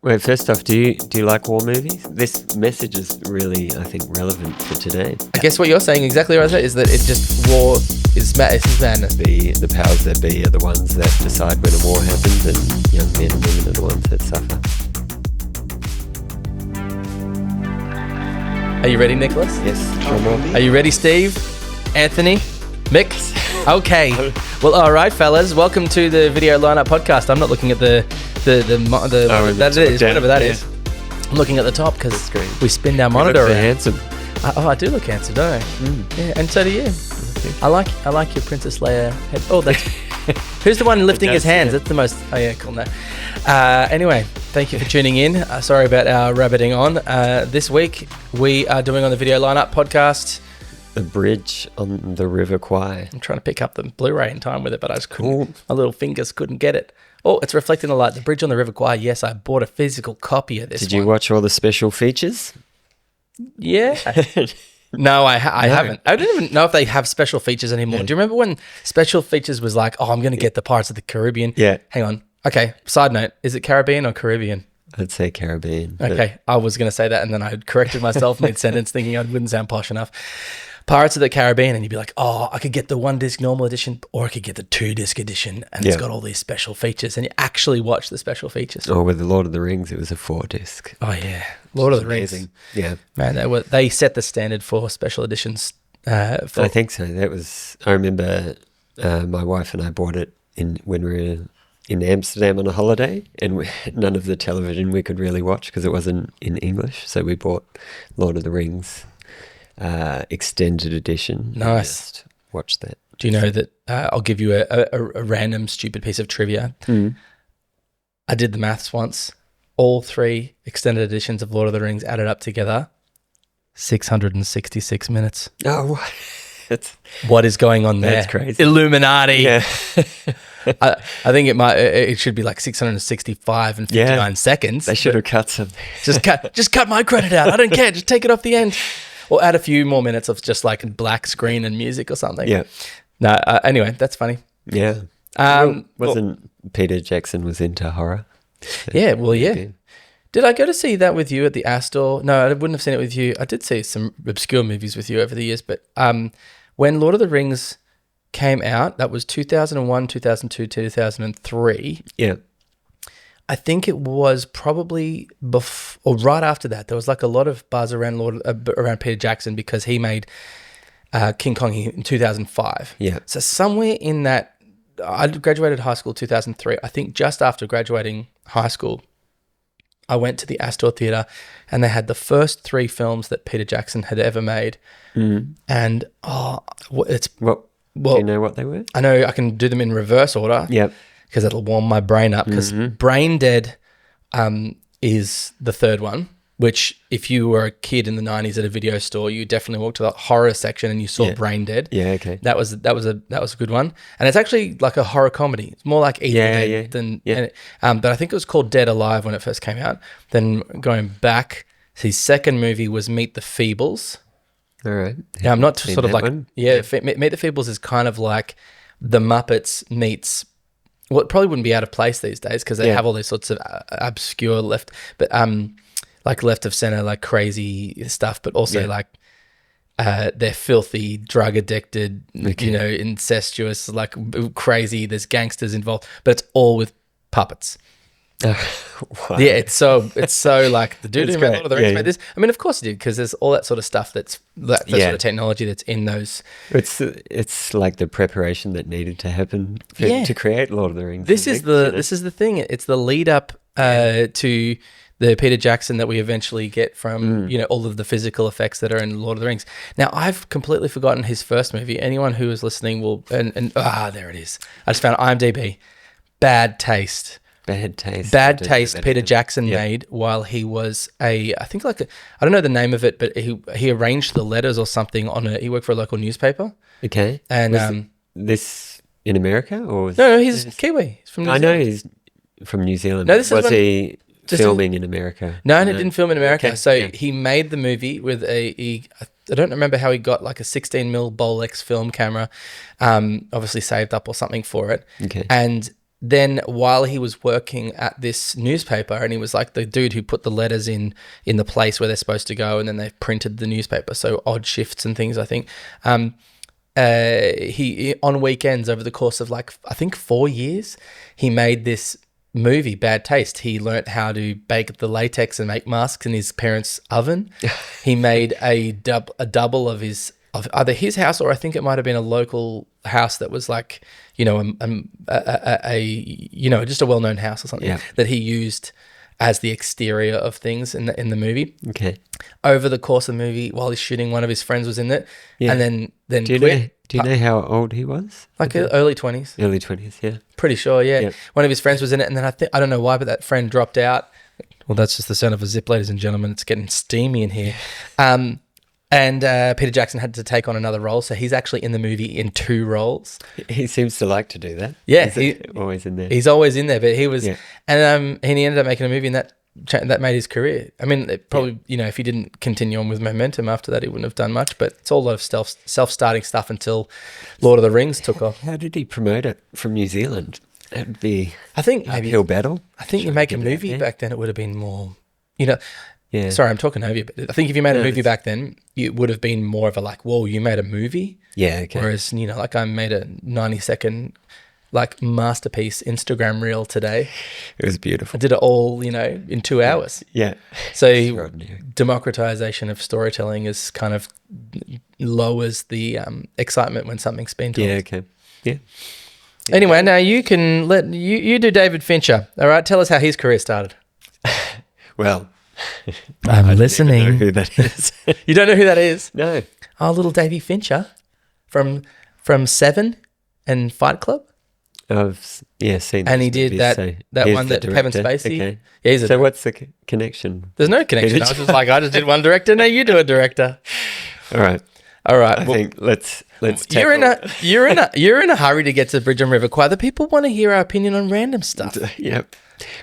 Wait, first off, do you like war movies? This message is really, I think, relevant for today. I guess what you're saying exactly right is that it just war is madness. The powers that be are the ones that decide when a war happens, and young men and women are the ones that suffer. Are you ready, Nicholas? Yes, drum roll. Are you ready, Steve? Anthony? Mick? Okay. Well, all right, fellas. Welcome to the Video Lineup Podcast. I'm not looking at whatever that is. I'm looking at the top because we spin our monitor around. Handsome. I do look handsome, don't I? Yeah, and so do you. I like your Princess Leia head. Oh, that's who's the one lifting his hands? That's the most. Oh yeah, cool. No. Anyway, thank you for tuning in. Sorry about our rabbiting on. This week we are doing on the Video Lineup Podcast. The bridge on the River Kwai. I'm trying to pick up the Blu-ray in time with it, but I just couldn't. My little fingers couldn't get it. Oh, it's reflecting the light. The bridge on the River Kwai. Yes, I bought a physical copy of this. Did you watch all the special features? Yeah. No, I haven't. I don't even know if they have special features anymore. Do you remember when special features was like, oh, I'm going to get the Pirates of the Caribbean? Yeah. Hang on. Okay, side note. Is it Caribbean or Caribbean? I'd say Caribbean. Okay, I was going to say that and then I corrected myself mid-sentence thinking I wouldn't sound posh enough. Pirates of the Caribbean, and you'd be like, oh, I could get the 1-disc normal edition or I could get the 2-disc edition, and it's got all these special features, and you actually watch the special featers. Or with the Lord of the Rings, it was a 4-disc. Oh, yeah. Lord of the Rings. Yeah. Man, they set the standard for special editions. I think so. I remember my wife and I bought it when we were in Amsterdam on a holiday, and none of the television we could really watch because it wasn't in English, so we bought Lord of the Rings extended edition. Nice. Just watch that. Do you know that I'll give you a random stupid piece of trivia? I did the maths once. All 3 extended editions of Lord of the Rings added up together, 666 minutes. Oh, what is going on there? That's crazy. Illuminati. Yeah. I think it should be like 665 and 59 seconds. They should have cut something. Just cut my credit out. I don't care. Just take it off the end. Or add a few more minutes of just like black screen and music or something. Yeah. No. Anyway, that's funny. Yeah. Wasn't Peter Jackson was into horror? So yeah. Well, yeah. Did I go to see that with you at the Astor? No, I wouldn't have seen it with you. I did see some obscure movies with you over the years, but when Lord of the Rings came out, that was 2001, 2002, 2003. Yeah. I think it was probably or right after that. There was like a lot of buzz around around Peter Jackson because he made King Kong in 2005. Yeah. So somewhere in that, I graduated high school 2003. I think just after graduating high school, I went to the Astor Theatre and they had the first 3 films that Peter Jackson had ever made. And do you know what they were? I know I can do them in reverse order. Yep. Because it'll warm my brain up. Because Brain Dead is the 3rd one, which if you were a kid in the 90s at a video store, you definitely walked to the horror section and you saw Brain Dead. Yeah, okay. That was a good one. And it's actually like a horror comedy. It's more like Evil Dead than... Yeah. But I think it was called Dead Alive when it first came out. Then going back, his second movie was Meet the Feebles. All right. Yeah, I'm not sort of like... One? Yeah, Meet the Feebles is kind of like the Muppets meets... Well, it probably wouldn't be out of place these days because they have all these sorts of obscure left of center, like crazy stuff, but also like they're filthy, drug addicted, incestuous, like crazy. There's gangsters involved, but it's all with puppets. Wow. Yeah, it's so like the dude who made Lord of the Rings made this. I mean, of course he did because there's all that sort of stuff that sort of technology that's in those. It's like the preparation that needed to happen to create Lord of the Rings. This is the thing. It's the lead up to the Peter Jackson that we eventually get from all of the physical effects that are in Lord of the Rings. Now I've completely forgotten his first movie. Anyone who is listening will there it is. I just found IMDb. Bad Taste. Peter Jackson made while he was I don't know the name of it, but he arranged the letters or something he worked for a local newspaper. Okay. And was this in America or? No, he's Kiwi. He's from New Zealand. I know he's from New Zealand. No, this was he filming in America? No, he didn't film in America. Okay. So he made the movie with I don't remember how he got like a 16mm Bolex film camera, obviously saved up or something for it. Okay. And then while he was working at this newspaper, and he was like the dude who put the letters in the place where they're supposed to go, and then they've printed the newspaper, so odd shifts and things, I think. He on weekends over the course of like, I think 4 years, he made this movie, Bad Taste. He learnt how to bake the latex and make masks in his parents' oven. He made a double of either his house, or I think it might have been a local house that was like, you know, just a well-known house or something that he used as the exterior of things in the movie. Okay. Over the course of the movie, while he's shooting, one of his friends was in it, and then do you know how old he was? Like early 20s. Early 20s, yeah. Pretty sure, yeah. One of his friends was in it, and then I don't know why, but that friend dropped out. Well, that's just the sound of a zip, ladies and gentlemen. It's getting steamy in here. And Peter Jackson had to take on another role, so he's actually in the movie in 2 roles. He seems to like to do that. Yeah, he's always in there. He's always in there, but he was, and he ended up making a movie, and that made his career. I mean, it probably, you know, if he didn't continue on with momentum after that, he wouldn't have done much. But it's all a lot of self-starting stuff until Lord of the Rings took off. How did he promote it from New Zealand? That would be, I think, maybe uphill battle. I think you make a movie back then, it would have been more, you know. Yeah. Sorry, I'm talking over you, but I think if you made a movie back then, it would have been more of a like, whoa, you made a movie? Yeah, okay. Whereas, you know, like I made a 90-second like masterpiece Instagram reel today. It was beautiful. I did it all, you know, in 2 hours. Yeah. So democratization of storytelling is kind of lowers the excitement when something's been told. Yeah, okay. Yeah. Anyway, now you can you do David Fincher. All right, tell us how his career started. Well, I'm listening. I don't know who that is. You don't know who that is? No. Oh, little Davy Fincher from Seven and Fight Club. I've seen. And he did that one that Kevin Spacey. Okay. Yeah, so what's the connection? There's no connection. I was just like, I just did one director. No, you do a director. All right. I think let's. You're in a hurry to get to Bridge on River Kwai. The people want to hear our opinion on random stuff. Yep.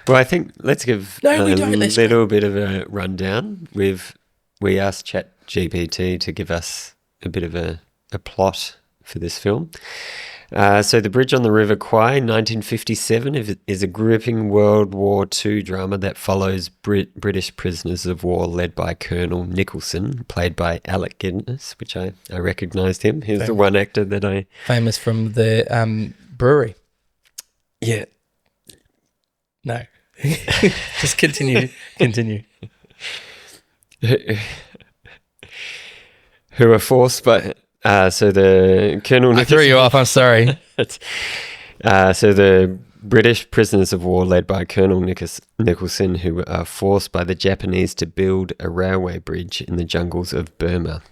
Well, I think let's give a little bit of a rundown. We asked ChatGPT to give us a bit of a plot for this film. So The Bridge on the River Kwai, 1957, is a gripping World War II drama that follows British prisoners of war led by Colonel Nicholson, played by Alec Guinness, which I recognised him. He's the one actor that I... Famous from the brewery. Yeah. No. Just continue. Who are forced by... so the Colonel... I threw you off, I'm sorry. So the British prisoners of war led by Colonel Nicholson, who are forced by the Japanese to build a railway bridge in the jungles of Burma.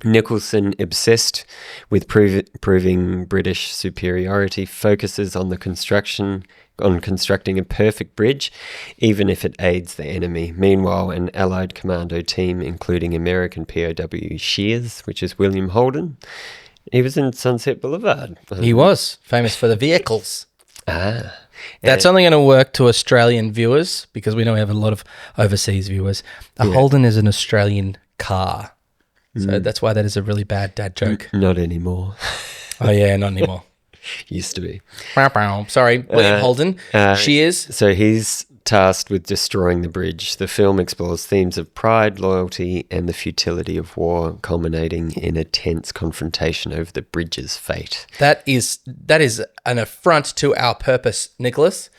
Nicholson, obsessed with proving British superiority, focuses on constructing a perfect bridge, even if it aids the enemy. Meanwhile, an Allied commando team, including American POW Shears, which is William Holden, he was in Sunset Boulevard. He was famous for the vehicles. That's only going to work to Australian viewers because we know we have a lot of overseas viewers. A Holden is an Australian car. So that's why that is a really bad dad joke. Not anymore. Oh, yeah, not anymore. Used to be. Sorry, William Holden. Shears. So he's tasked with destroying the bridge. The film explores themes of pride, loyalty, and the futility of war, culminating in a tense confrontation over the bridge's fate. That is an affront to our purpose, Nicholas.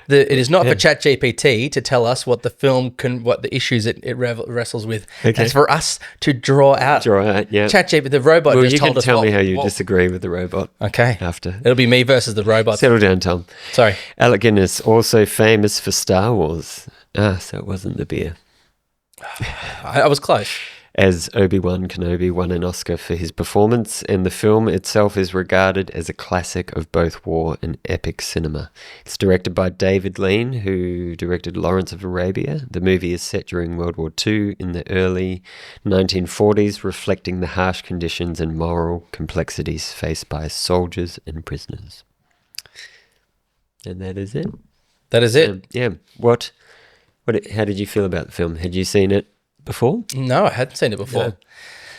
It is not for ChatGPT to tell us what the film what the issues it wrestles with. Okay. It's for us to draw out. Yeah. ChatGPT, the robot just told us. Tell me how you disagree with the robot. Okay. After. It'll be me versus the robot. Settle down, Tom. Sorry. Alec Guinness, also famous for Star Wars. So it wasn't the beer. I was close. As Obi-Wan Kenobi won an Oscar for his performance, and the film itself is regarded as a classic of both war and epic cinema. It's directed by David Lean, who directed Lawrence of Arabia. The movie is set during World War II in the early 1940s, reflecting the harsh conditions and moral complexities faced by soldiers and prisoners. And that is it. That is it. Yeah. How did you feel about the film? Had you seen it before? No, I hadn't seen it before. No.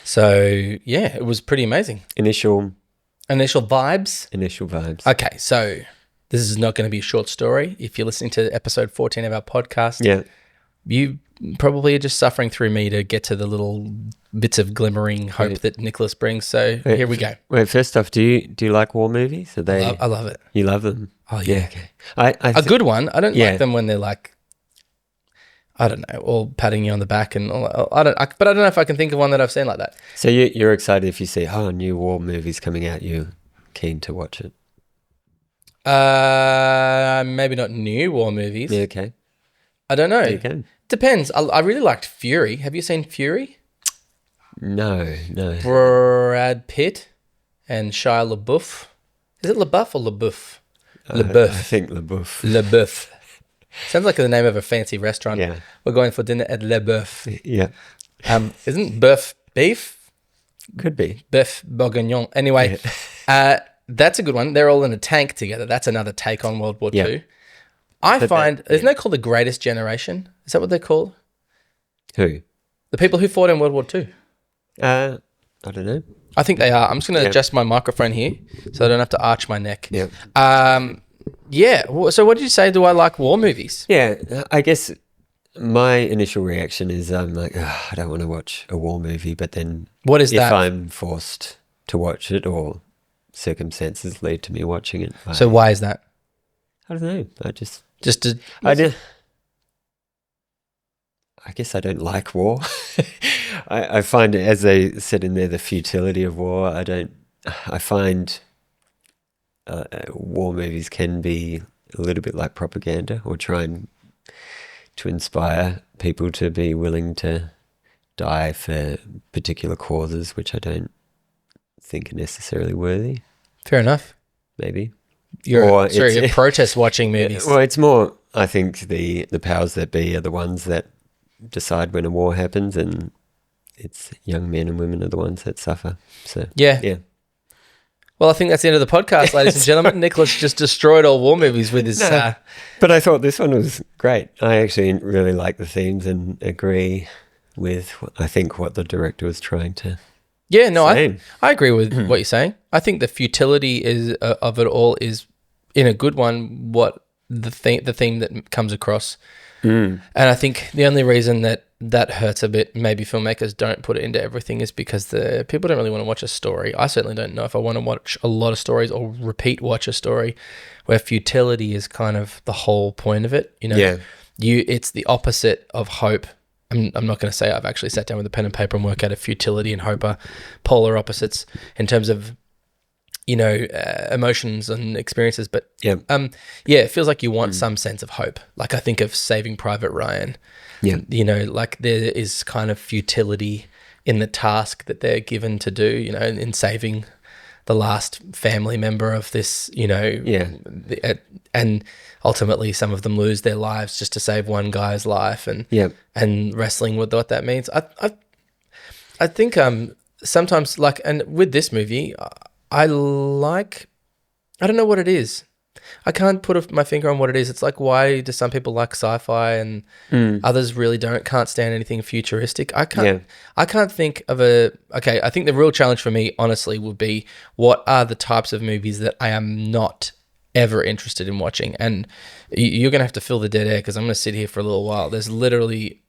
So, yeah, it was pretty amazing. Initial vibes? Initial vibes. Okay, so this is not going to be a short story. If you're listening to episode 14 of our podcast, you probably are just suffering through me to get to the little bits of glimmering hope that Nicholas brings. So here we go. Wait, first off, do you like war movies? Are they? I love it. You love them? Oh yeah. Okay. A good one. I don't like them when they're like, I don't know, all patting you on the back and all. But I don't know if I can think of one that I've seen like that. So you're excited if you see new war movies coming out. You're keen to watch it. Maybe not new war movies. Yeah, okay. I don't know. You can. Depends. I really liked Fury. Have you seen Fury? No. Brad Pitt and Shia LaBeouf. Is it LaBeouf or LaBeouf? LaBeouf. I think LaBeouf. LaBeouf. Sounds like the name of a fancy restaurant. Yeah. We're going for dinner at LaBeouf. Yeah. Isn't beef beef? Could be. Beef bourguignon. Anyway, that's a good one. They're all in a tank together. That's another take on World War II. Isn't that called The Greatest Generation? Is that what they're called? Who? The people who fought in World War II. I don't know. I think they are. I'm just going to adjust my microphone here so I don't have to arch my neck. Yeah. So what did you say? Do I like war movies? Yeah. I guess my initial reaction is I'm like, I don't want to watch a war movie, but then what is that? If I'm forced to watch it or circumstances lead to me watching it. So why is that? I don't know. I guess I don't like war. I find, as they said in there, the futility of war. I find war movies can be a little bit like propaganda, or trying to inspire people to be willing to die for particular causes, which I don't think are necessarily worthy. Fair enough. Maybe. You're protest watching movies. Well, it's more, I think the powers that be are the ones that decide when a war happens, and it's young men and women are the ones that suffer. So yeah. Well, I think that's the end of the podcast, ladies and gentlemen. Nicholas just destroyed all war movies with his... But I thought this one was great. I actually really like the themes and agree with, I think, what the director was trying to say. I agree with what you're saying. I think the futility of it all is, in a good one, what the theme that comes across. And I think the only reason that hurts a bit, maybe filmmakers don't put it into everything, is because the people don't really want to watch a story. I certainly don't know if I want to watch a lot of stories or repeat watch a story where futility is kind of the whole point of it. It's the opposite of hope. I'm not going to say I've actually sat down with a pen and paper and work out if futility and hope are polar opposites in terms of emotions and experiences, but it feels like you want some sense of hope. Like I think of Saving Private Ryan. Like there is kind of futility in the task that they're given to do, in saving the last family member of this, and ultimately some of them lose their lives just to save one guy's life, and wrestling with what that means. I think sometimes, like, and with this movie, I don't know what it is. I can't put my finger on what it is. It's like, why do some people like sci-fi and others really can't stand anything futuristic? I can't think of I think the real challenge for me, honestly, would be what are the types of movies that I am not ever interested in watching? And you're going to have to fill the dead air because I'm going to sit here for a little while. There's literally,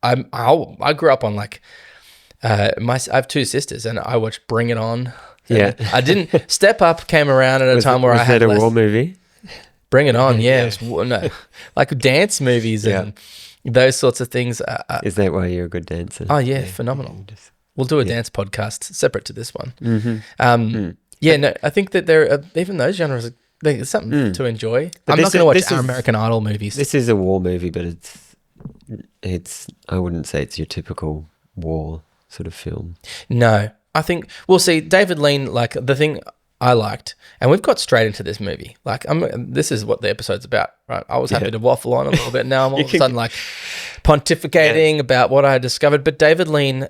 I grew up on like, I have two sisters and I watched Bring It On. Yeah. I didn't. Step Up came around at a time where I had Was that a war movie? Bring It On, yeah. It was, like dance movies and those sorts of things. Is that why you're a good dancer? Oh, yeah, phenomenal. We'll do a dance podcast separate to this one. I think that there are, even those genres, there's something to enjoy. I'm not going to watch our American Idol movies. This is a war movie, but it's I wouldn't say it's your typical war sort of film. No. I think we'll see. David Lean, like the thing I liked, and we've got straight into this movie. Like, this is what the episode's about, right? I was happy to waffle on a little bit. Now I'm all of a sudden like pontificating about what I had discovered. But David Lean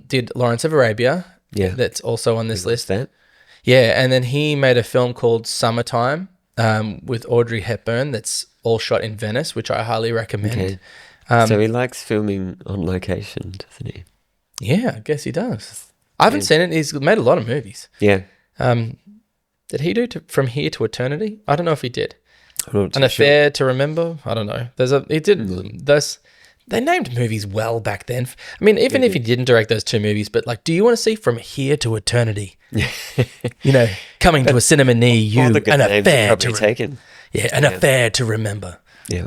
did Lawrence of Arabia. Yeah, that's also on this list. Yeah, and then he made a film called Summertime with Audrey Hepburn. That's all shot in Venice, which I highly recommend. Okay. So he likes filming on location, doesn't he? Yeah, I guess he does. I haven't seen it. He's made a lot of movies. Yeah. Did he do From Here to Eternity? I don't know if he did. I'm not too An sure. Affair to Remember. I don't know. They named movies well back then. I mean, even if he didn't direct those two movies, but like, do you want to see From Here to Eternity? Coming to a cinema near you, All the good an names are affair probably to taken. an affair to remember. Yeah.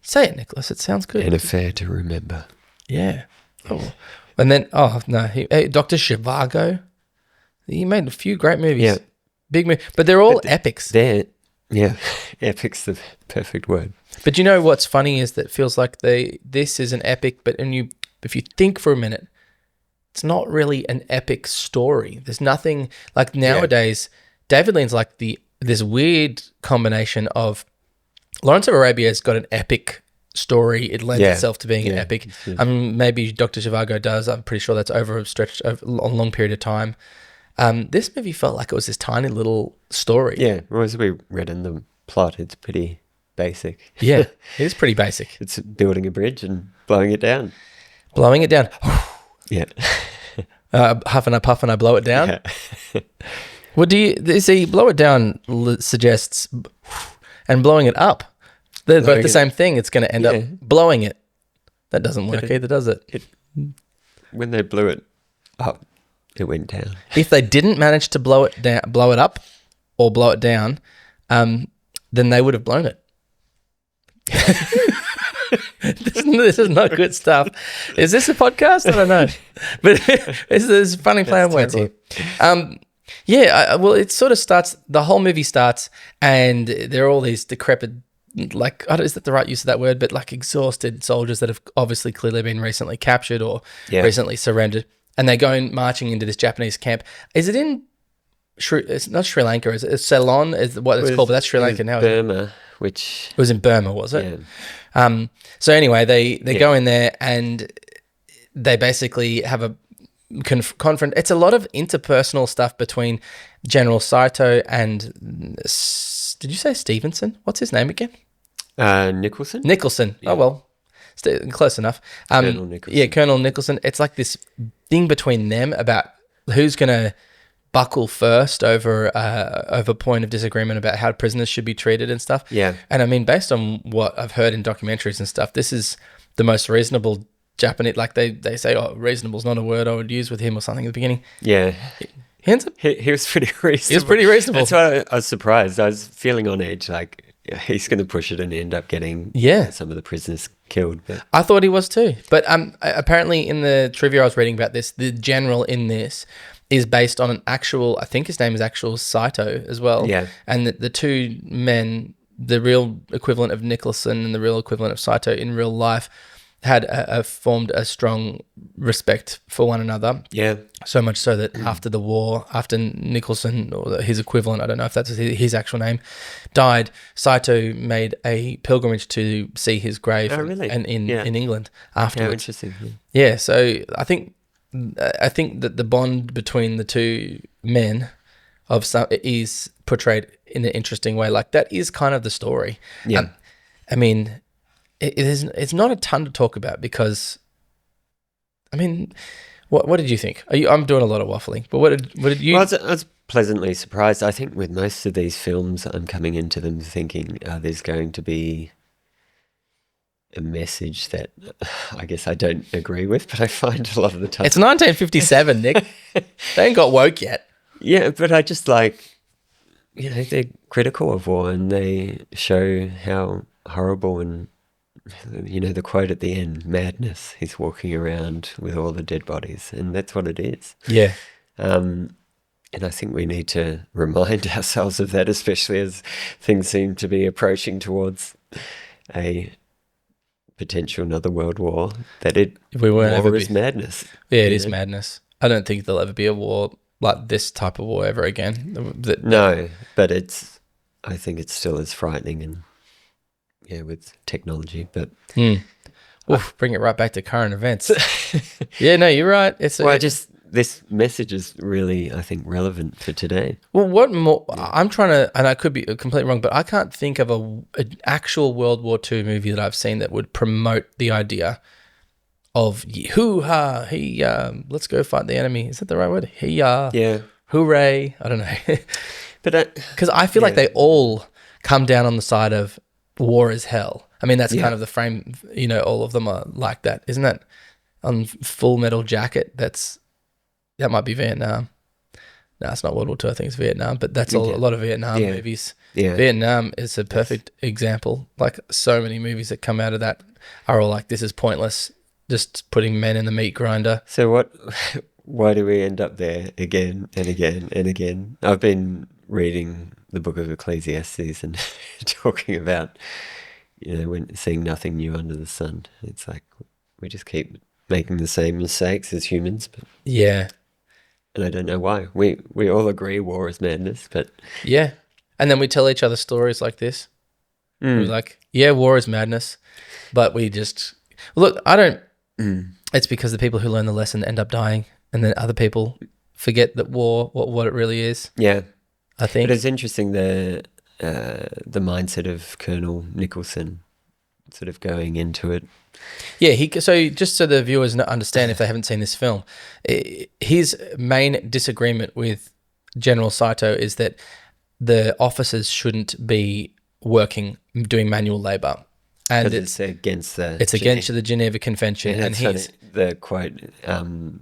Say it, Nicholas. It sounds good. An affair to remember. Yeah. Oh. And then, Dr. Zhivago. He made a few great movies. Yeah. Big movie, but they're all epics. Epic's the perfect word. But you know what's funny is that it feels like this is an epic, but if you think for a minute, it's not really an epic story. There's nothing like nowadays. David Lean's like this weird combination of Lawrence of Arabia has got an epic story. It lends itself to being an epic. Maybe Dr. Zhivago does. I'm pretty sure that's over a long period of time. This movie felt like it was this tiny little story. Yeah, well, as we read in the plot, it's pretty basic. Yeah, it is pretty basic. It's building a bridge and blowing it down. Blowing it down. Yeah. Huff and I puff and I blow it down. Yeah. What do you see? Blow it down suggests, and blowing it up. They're both the same thing. It's going to end up blowing it. That doesn't work either, does it? When they blew it up, it went down. If they didn't manage to blow it up, or blow it down, then they would have blown it. This is not good stuff. Is this a podcast? I don't know. But this is funny play on words here. Well, it sort of starts, the whole movie starts, and there are all these decrepit, like, is that the right use of that word? But like exhausted soldiers that have obviously clearly been recently captured or recently surrendered. And they go marching into this Japanese camp. Is it in, it's not Sri Lanka, is it? Ceylon is what it's called, but that's Sri Lanka now. Burma, which... It was in Burma, was it? Yeah. So anyway, they go in there and they basically have a confront. It's a lot of interpersonal stuff between General Saito and, did you say Stevenson? What's his name again? Nicholson? Nicholson. Yeah. Oh, well, close enough. Colonel Nicholson. Yeah, Colonel Nicholson. It's like this thing between them about who's going to buckle first over point of disagreement about how prisoners should be treated and stuff. Yeah. And I mean, based on what I've heard in documentaries and stuff, this is the most reasonable Japanese, like they say, reasonable is not a word I would use with him or something at the beginning. Yeah. He ends up... He was pretty reasonable. He was pretty reasonable. That's why I was surprised. I was feeling on edge, like he's going to push it and end up getting some of the prisoners killed. But I thought he was too. But apparently in the trivia I was reading about this, the general in this is based on an actual, I think his name is actual Saito as well. Yeah. And the two men, the real equivalent of Nicholson and the real equivalent of Saito in real life, had formed a strong respect for one another. Yeah. So much so that after the war, after Nicholson, or his equivalent, I don't know if that's his actual name, died, Saito made a pilgrimage to see his grave in England afterwards. Yeah, interesting. Yeah, so I think that the bond between the two men is portrayed in an interesting way. Like, that is kind of the story. Yeah. I mean, it's not a ton to talk about because, I mean, what did you think? I'm doing a lot of waffling, but what did you? Well, I was pleasantly surprised. I think with most of these films, I'm coming into them thinking there's going to be a message that I guess I don't agree with, but I find a lot of the time... It's 1957, Nick. They ain't got woke yet. Yeah, but I just like, they're critical of war and they show how horrible and, the quote at the end, madness. He's walking around with all the dead bodies, and that's what it is. Yeah. And I think we need to remind ourselves of that, especially as things seem to be approaching towards a potential another world war, that war is madness. Yeah, it is madness. I don't think there'll ever be a war like this type of war ever again. No, but I think it's still as frightening and with technology, but bring it right back to current events. Yeah, no, you're right. This message is really, I think, relevant for today. Well, what more? I'm trying to, and I could be completely wrong, but I can't think of an actual World War II movie that I've seen that would promote the idea of hoo-ha, let's go fight the enemy. Is that the right word? Yeah. Hooray. I don't know. But because I feel like they all come down on the side of war is hell. I mean, that's Yeah. kind of the frame, all of them are like that, isn't it? On Full Metal Jacket, that might be Vietnam. No, it's not World War II. I think it's Vietnam, but that's a lot of Vietnam movies. Yeah. Vietnam is a perfect example. Like, so many movies that come out of that are all like, this is pointless, just putting men in the meat grinder. So why do we end up there again and again and again? I've been reading the book of Ecclesiastes and talking about, when seeing nothing new under the sun. It's like we just keep making the same mistakes as humans. But, Yeah. and I don't know why. We all agree war is madness, but... Yeah. And then we tell each other stories like this. We're like, yeah, war is madness, but we just... Look, I don't... It's because the people who learn the lesson end up dying, and then other people forget that war, what it really is. Yeah. I think. But it's interesting the mindset of Colonel Nicholson sort of going into it. Yeah, so just so the viewers understand if they haven't seen this film, his main disagreement with General Saito is that the officers shouldn't be doing manual labor. And it's against the Geneva Convention. And the quote,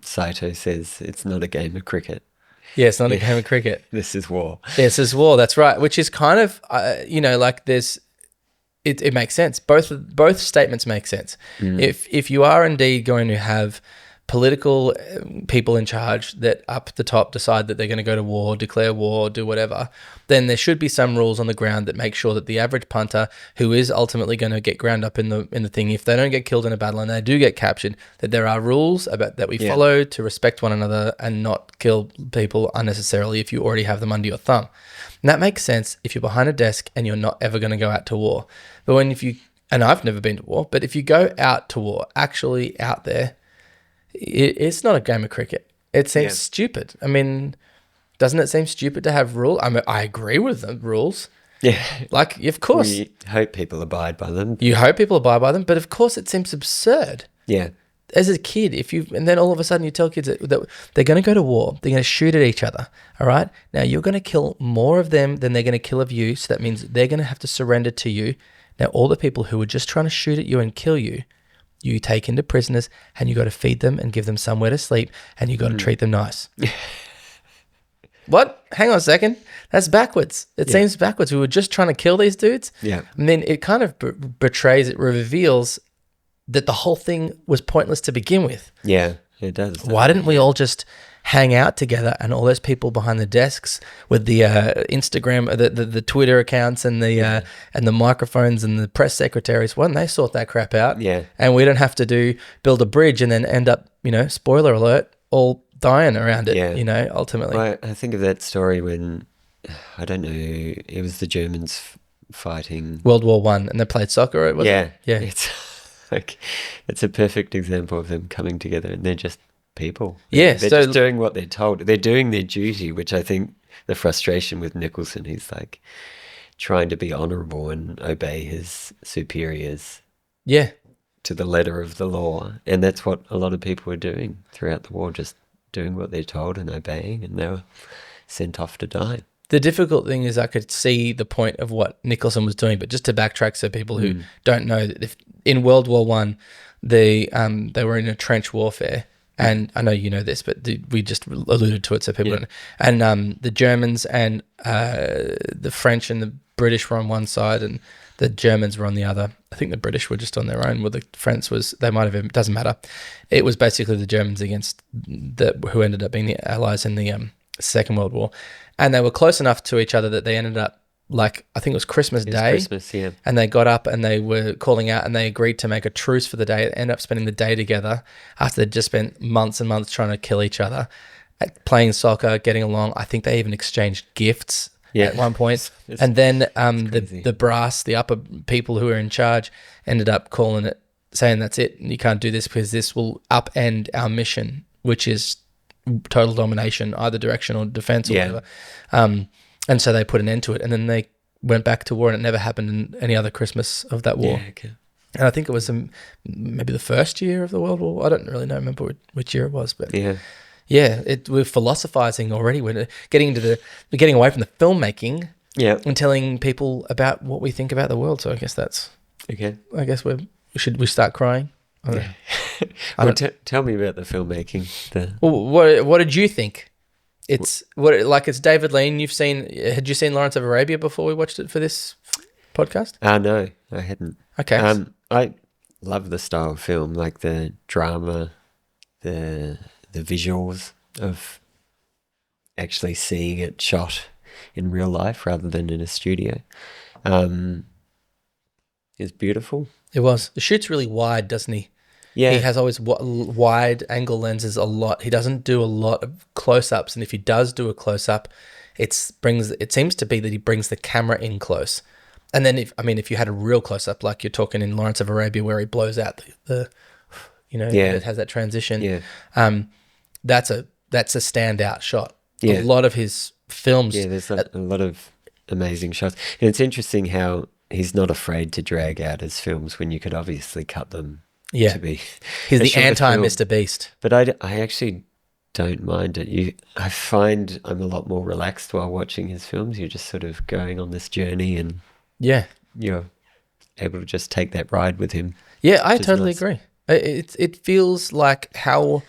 Saito says, it's not a game of cricket. Yeah, it's not a game of cricket. This is war. Yeah, this is war. That's right. Which is kind of, like there's, it makes sense. Both statements make sense. If you are indeed going to have political people in charge that up the top decide that they're going to go to war, declare war, do whatever, then there should be some rules on the ground that make sure that the average punter who is ultimately going to get ground up in the thing, if they don't get killed in a battle and they do get captured, that there are rules that we follow to respect one another and not kill people unnecessarily if you already have them under your thumb. And that makes sense if you're behind a desk and you're not ever going to go out to war. But and I've never been to war, but if you go out to war, actually out there, it's not a game of cricket. It seems stupid. I mean, doesn't it seem stupid to have rules? I mean, I agree with the rules. Yeah. Like, of course. We hope people abide by them. You hope people abide by them, but of course it seems absurd. Yeah. As a kid, and then all of a sudden you tell kids that they're going to go to war, they're going to shoot at each other, all right? Now, you're going to kill more of them than they're going to kill of you, so that means they're going to have to surrender to you. Now, all the people who were just trying to shoot at you and kill you, you take into prisoners, and you got to feed them and give them somewhere to sleep, and you got to treat them nice. What? Hang on a second. That's backwards. It seems backwards. We were just trying to kill these dudes. Yeah. And then it kind of reveals that the whole thing was pointless to begin with. Yeah, it does. Why didn't we all just hang out together, and all those people behind the desks with the Instagram, the Twitter accounts and the microphones and the press secretaries, why didn't they sort that crap out? Yeah. And we don't have to build a bridge and then end up, spoiler alert, all dying around it, ultimately. Well, I think of that story when, I don't know, it was the Germans fighting. World War I, and they played soccer, was it? Yeah. It's like, it's a perfect example of them coming together, and they're just people. Yeah, they're just doing what they're told. They're doing their duty, which I think the frustration with Nicholson, he's like trying to be honourable and obey his superiors. Yeah. To the letter of the law. And that's what a lot of people were doing throughout the war, just doing what they're told and obeying, and they were sent off to die. The difficult thing is I could see the point of what Nicholson was doing, but just to backtrack so people who don't know, that if in World War I, they were in a trench warfare, and I know you know this, but we just alluded to it so people don't know. And the Germans and the French and the British were on one side, and the Germans were on the other. I think the British were just on their own. Well, the French they might have been, doesn't matter. It was basically the Germans against who ended up being the Allies in the Second World War. And they were close enough to each other that they ended up, like, I think it was Christmas Day. Christmas, yeah. And they got up and they were calling out and they agreed to make a truce for the day. They ended up spending the day together after they'd just spent months and months trying to kill each other, playing soccer, getting along. I think they even exchanged gifts at one point. And then the brass, the upper people who were in charge, ended up calling it, saying that's it, you can't do this because this will upend our mission, which is total domination, either direction or defense or whatever. And so they put an end to it, and then they went back to war, and it never happened in any other Christmas of that war. Yeah, okay. And I think it was maybe the first year of the World War. I don't really remember which year it was, but we're philosophizing already. We're getting away from the filmmaking Yeah. and telling people about what we think about the world. So I guess that's. Okay. I guess we start crying. I don't know. Well, tell me about the filmmaking. Well, what did you think? It's it's David Lean. Had you seen Lawrence of Arabia before we watched it for this podcast? No, I hadn't. Okay. I love the style of film, like the drama, the visuals of actually seeing it shot in real life rather than in a studio. It's beautiful. It was. The shoot's really wide, doesn't he? Yeah. He has always wide angle lenses a lot. He doesn't do a lot of close-ups, and if he does do a close-up, it seems to be that he brings the camera in close. And then if you had a real close-up, like you're talking in Lawrence of Arabia where he blows out it has that transition. Yeah. That's a standout shot. Yeah. A lot of his films. Yeah, there's a lot of amazing shots. And it's interesting how he's not afraid to drag out his films when you could obviously cut them to be. He's a the shorter film. anti-Mr. Beast. But I actually don't mind it. I find I'm a lot more relaxed while watching his films. You're just sort of going on this journey and you're able to just take that ride with him. Yeah, I totally agree. It feels like how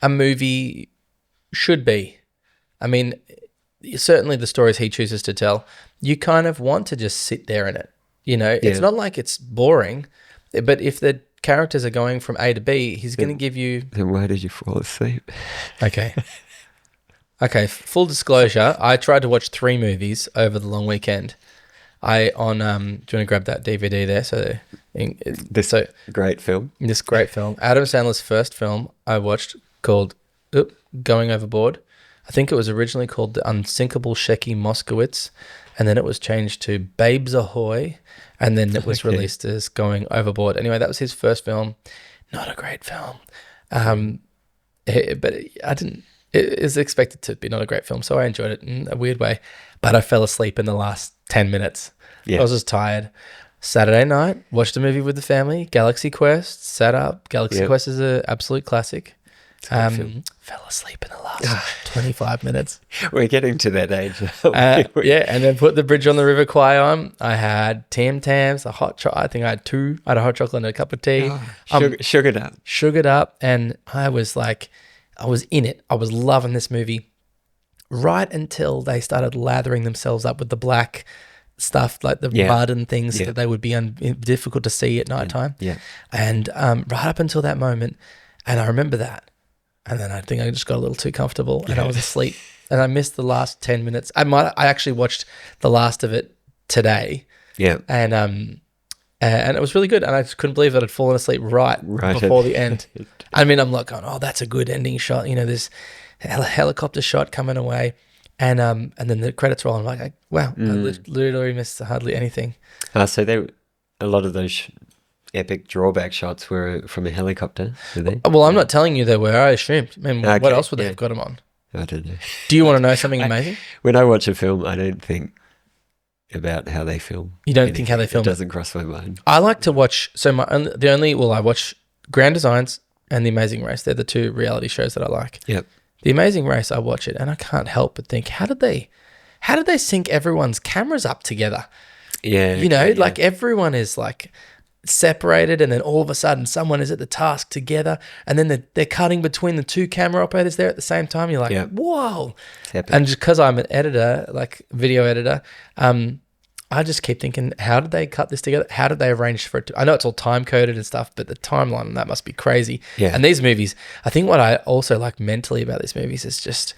a movie should be. I mean, certainly the stories he chooses to tell, you kind of want to just sit there in it. It's not like it's boring, but if the characters are going from A to B, he's going to give you... Then why did you fall asleep? Okay. Full disclosure, I tried to watch 3 movies over the long weekend. Do you want to grab that DVD there? This great film. This great film. Adam Sandler's first film I watched called Going Overboard. I think it was originally called The Unsinkable Shecky Moskowitz, and then it was changed to Babes Ahoy, and then it was released as Going Overboard. Anyway, that was his first film. Not a great film. But I didn't... It is expected to be not a great film, so I enjoyed it in a weird way. But I fell asleep in the last 10 minutes. Yeah. I was just tired. Saturday night, watched a movie with the family, Galaxy Quest, sat up. Galaxy Quest is an absolute classic. Fell asleep in the last 25 minutes. We're getting to that age. And then put the Bridge on the River Kwai on. I had Tim Tams, a hot chocolate. I think I had 2. I had a hot chocolate and a cup of tea. Sugared up. Sugared up. And I was in it. I was loving this movie right until they started lathering themselves up with the black stuff, like the mud and things that they would be difficult to see at nighttime. Yeah. And right up until that moment, and I remember that. And then I think I just got a little too comfortable and I was asleep and I missed the last 10 minutes. I actually watched the last of it today. Yeah. And it was really good. And I just couldn't believe that I'd fallen asleep right before the end. I mean, I'm like going, oh, that's a good ending shot. There's a helicopter shot coming away. And then the credits roll. I'm like, wow, I literally missed hardly anything. So a lot of those epic drawback shots were from a helicopter, were they? Well, I'm not telling you they were. I assumed. I mean, what else would they have got them on? I don't know. Do you want to know something amazing? When I watch a film, I don't think about how they film. You don't think how they film? It doesn't cross my mind. I like to watch. So I watch Grand Designs and The Amazing Race. They're the 2 reality shows that I like. Yep. The Amazing Race, I watch it and I can't help but think, how did they sync everyone's cameras up together? Yeah. Like everyone is like separated and then all of a sudden someone is at the task together and then they're cutting between the 2 camera operators there at the same time. You're like, whoa. And just because I'm an editor, like video editor, I just keep thinking, how did they cut this together? How did they arrange for it to... I know it's all time-coded and stuff, but the timeline on that must be crazy. Yeah. And these movies, I think what I also like mentally about these movies is just...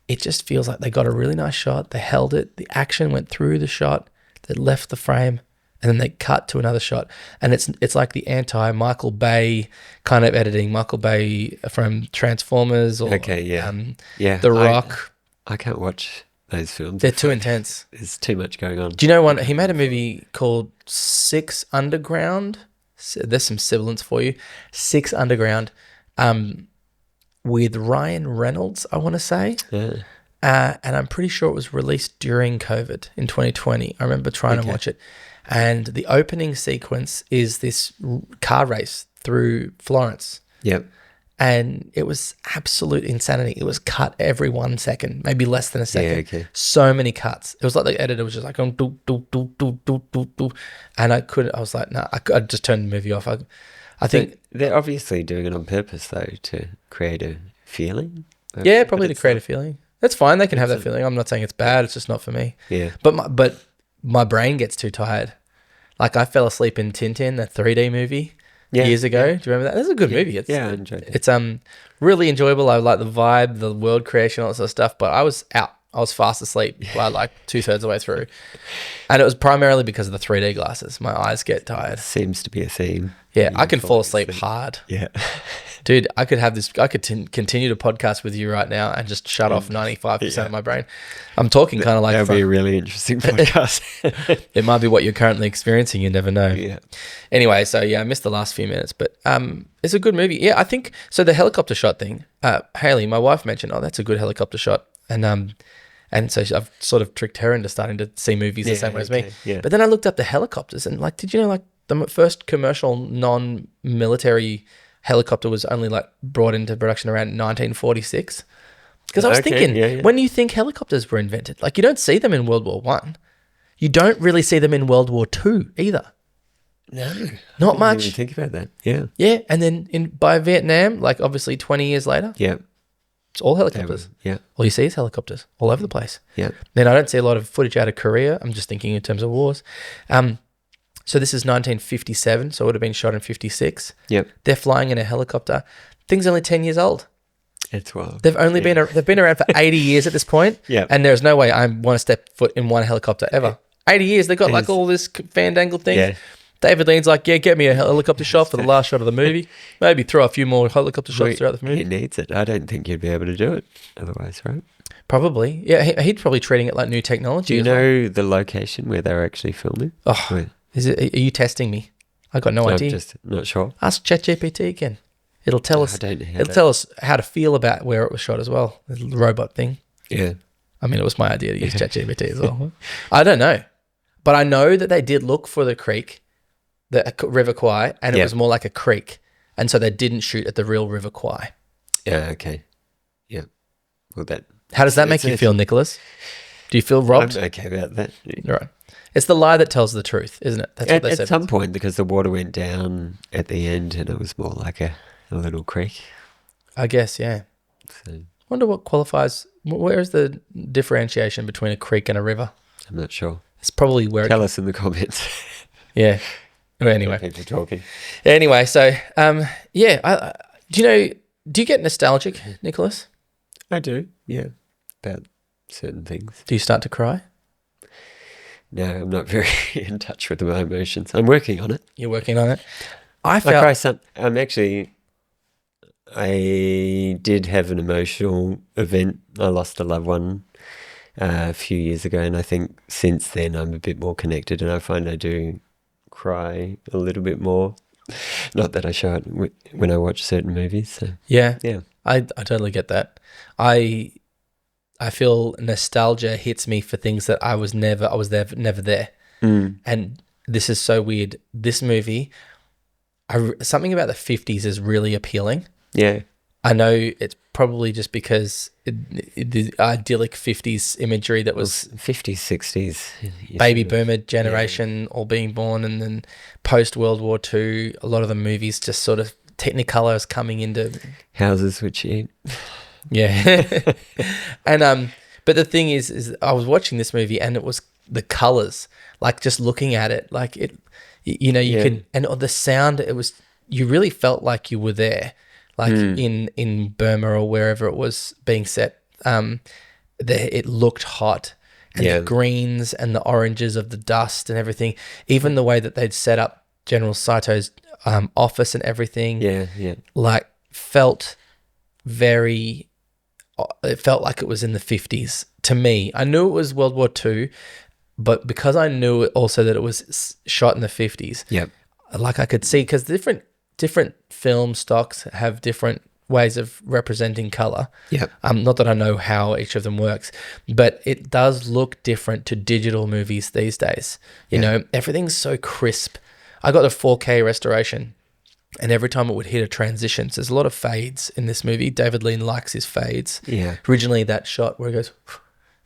It just feels like they got a really nice shot. They held it. The action went through the shot. They left the frame. And then they cut to another shot. And it's like the anti-Michael Bay kind of editing. Michael Bay from Transformers or The Rock. I can't watch those films. They're too intense. There's too much going on. Do you know he made a movie called 6 Underground. There's some sibilance for you. 6 Underground with Ryan Reynolds, I want to say. Yeah. And I'm pretty sure it was released during COVID in 2020. I remember trying to watch it. And the opening sequence is this car race through Florence. Yep. and it was absolute insanity. It was cut every 1 second, maybe less than a second. Yeah, okay. So many cuts. It was like the editor was just like, do, do, do, do, do, do, do. And I was like, no, I just turned the movie off. I think they're obviously doing it on purpose, though, to create a feeling. Yeah, probably to create a feeling. That's fine. They can have that feeling. I'm not saying it's bad. It's just not for me. Yeah. But my brain gets too tired. Like I fell asleep in Tintin, that 3D movie years ago. Yeah. Do you remember that? That's a good movie. I enjoyed it. It's really enjoyable. I like the vibe, the world creation, all that sort of stuff. But I was out. I was fast asleep by like 2/3 of the way through, and it was primarily because of the 3D glasses. My eyes get tired. Seems to be a theme. Yeah, I can fall asleep hard. Yeah. Dude, I could continue to podcast with you right now and just shut off 95% of my brain. I'm talking kind of like... That would be a really interesting podcast. It might be what you're currently experiencing. You never know. Yeah. Anyway, so yeah, I missed the last few minutes, but it's a good movie. Yeah, I think... So the helicopter shot thing, Haley, my wife mentioned, oh, that's a good helicopter shot. And so I've sort of tricked her into starting to see movies the same way as me. Yeah. But then I looked up the helicopters and like, did you know like the first commercial non-military helicopter was only like brought into production around 1946? Because I was thinking, when do you think helicopters were invented? Like you don't see them in World War One. You don't really see them in World War Two either. No. Not much. I didn't even think about that. Yeah. Yeah. And then by Vietnam, like obviously 20 years later, Yeah. it's all helicopters. Yeah. All you see is helicopters all over the place. Yeah. Then I don't see a lot of footage out of Korea. I'm just thinking in terms of wars. So this is 1957, so it would have been shot in 56. Yep. They're flying in a helicopter. Thing's only 10 years old. It's wild. They've only been around for 80 years at this point. Yeah. And there's no way I want to step foot in one helicopter ever. 80 years. They've got like all this fandangled thing. Yeah. David Lean's like, yeah, get me a helicopter shot for the last shot of the movie. Maybe throw a few more helicopter shots throughout the movie. He needs it. I don't think you'd be able to do it otherwise, right? Probably. Yeah, he'd probably treating it like new technology. Do you know the location where they're actually filming? Oh, Wait. are you testing me? I got no idea. I'm just not sure. Ask ChatGPT again. It'll tell us. It'll tell us how to feel about where it was shot as well. The robot thing. Yeah. I mean, it was my idea to use ChatGPT as well. I don't know, but I know that they did look for the creek, the River Kwai, and it was more like a creek, and so they didn't shoot at the real River Kwai. Yeah. Okay. Yeah. Well, How does that make you feel, Nicholas? Do you feel robbed? I'm okay about that. Right. It's the lie that tells the truth, isn't it? That's what they said. At some point, because the water went down at the end, and it was more like a little creek. I guess, yeah. So Wonder what qualifies. Where is the differentiation between a creek and a river? I'm not sure. It's probably where. Tell us in the comments. Yeah. Well, anyway. People talking. Anyway, so yeah. Do you get nostalgic, Nicholas? I do. Yeah. About certain things. Do you start to cry? No, I'm not very in touch with my emotions. I'm working on it. You're working on it. I did have an emotional event. I lost a loved one a few years ago, and I think since then I'm a bit more connected, and I find I do cry a little bit more. Not that I show it when I watch certain movies. So. Yeah. Yeah. I totally get that. I feel nostalgia hits me for things that I was never there. And this is so weird. This movie, something about the 50s is really appealing. Yeah. I know it's probably just because the idyllic 50s imagery that was 50s, 60s. baby boomer generation all being born, and then post World War II, a lot of the movies just sort of Technicolor is coming into houses which eat. Yeah. And but the thing is I was watching this movie and it was the colors, like just looking at it, like it, you could, and the sound, it was, you really felt like you were there, like in Burma or wherever it was being set. It looked hot, and the greens and the oranges of the dust and everything, even the way that they'd set up General Saito's office and everything, like felt very. It felt like it was in the 50s to me. I knew it was World War II, but because I knew also that it was shot in the 50s, like I could see, because different film stocks have different ways of representing color. Not that I know how each of them works, but it does look different to digital movies these days. You know, everything's so crisp. I got a 4K restoration And every time it would hit a transition, so there's a lot of fades in this movie. David Lean likes his fades. Yeah. Originally, that shot where it goes,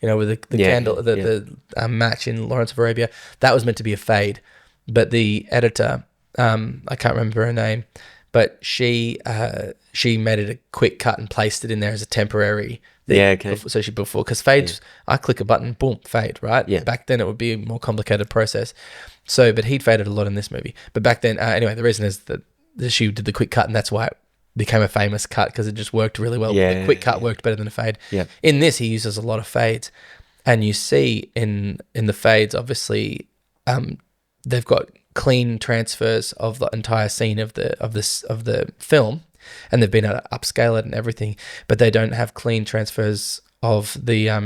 with the candle, the match in Lawrence of Arabia, that was meant to be a fade. But the editor, I can't remember her name, but she made it a quick cut and placed it in there as a temporary thing. Yeah, okay. Because fades, I click a button, boom, fade, right? Yeah. Back then, it would be a more complicated process. So, but he'd faded a lot in this movie. But back then, anyway, the reason is that she did the quick cut, and that's why it became a famous cut, because it just worked really well. Yeah, the quick cut worked better than a fade. Yeah. In this, he uses a lot of fades, and you see in the fades, obviously, they've got clean transfers of the entire scene of the film, and they've been able to upscale it and everything, but they don't have clean transfers of the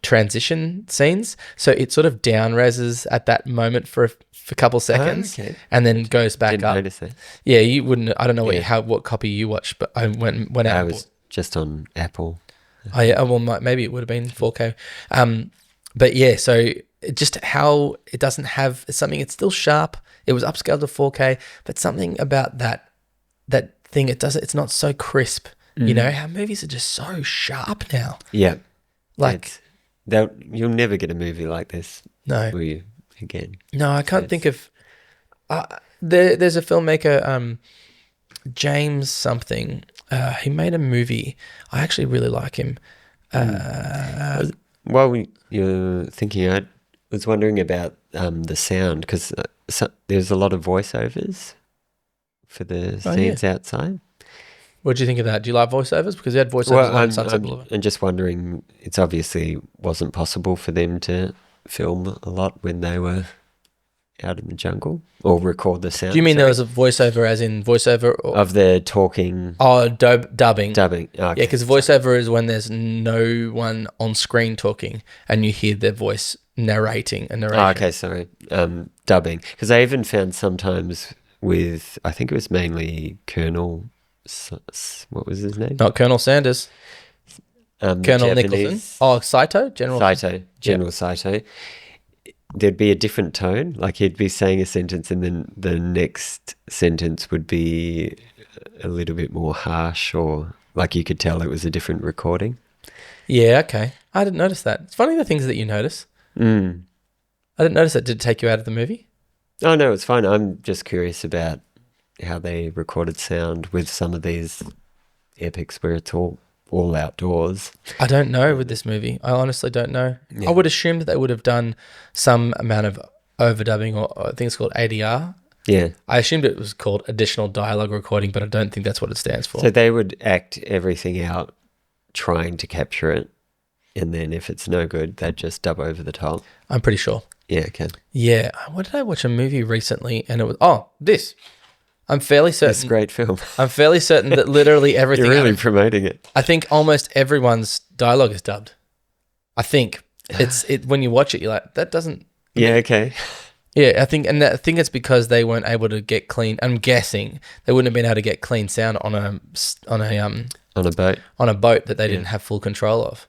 transition scenes. So it sort of down reses at that moment for a couple seconds, and then goes back Didn't up. notice that. Yeah, you wouldn't. I don't know what copy you watched, but I went out. I was just on Apple. Oh yeah, well maybe it would have been 4K. But yeah, so just how it doesn't have something. It's still sharp. It was upscaled to 4K, but something about that thing. It's not so crisp. You know how movies are just so sharp now. Yeah. Like you'll never get a movie like this. No. Will you again? No, I can't think of. There's a filmmaker, James something. He made a movie. I actually really like him. While you're thinking, I was wondering about the sound, because there's a lot of voiceovers for the scenes outside. What do you think of that? Do you like voiceovers? Because you had voiceovers on Sunset Boulevard. I'm just wondering, it's obviously wasn't possible for them to film a lot when they were out in the jungle, or record the sound. Do you mean there was a voiceover as in voiceover? Of the talking? Oh, dubbing. Dubbing, okay. Yeah, because voiceover is when there's no one on screen talking and you hear their voice narrating a narration. Oh, okay, sorry. Dubbing. Because I even found sometimes with, I think it was mainly Colonel... what was his name? Not Colonel Sanders. Colonel Nicholson. Oh, Saito? General Saito. There'd be a different tone. Like he'd be saying a sentence and then the next sentence would be a little bit more harsh, or like you could tell it was a different recording. Yeah, okay. I didn't notice that. It's funny the things that you notice. I didn't notice that. Did it take you out of the movie? Oh, no, it's fine. I'm just curious about how they recorded sound with some of these epics where it's all outdoors. I don't know with this movie. I honestly don't know. Yeah. I would assume that they would have done some amount of overdubbing, or I think it's called ADR. Yeah. I assumed it was called additional dialogue recording, but I don't think that's what it stands for. So they would act everything out trying to capture it, and then if it's no good, they'd just dub over the top. I'm pretty sure. Yeah, okay. Yeah. What did I watch a movie recently? And it was, this. I'm fairly certain. It's a great film. I'm fairly certain that literally everything. You're really promoting it. I think almost everyone's dialogue is dubbed. I think it's when you watch it, you're like, that doesn't. Yeah, okay. Yeah, I think it's because they weren't able to get clean. I'm guessing they wouldn't have been able to get clean sound on a boat that they didn't have full control of,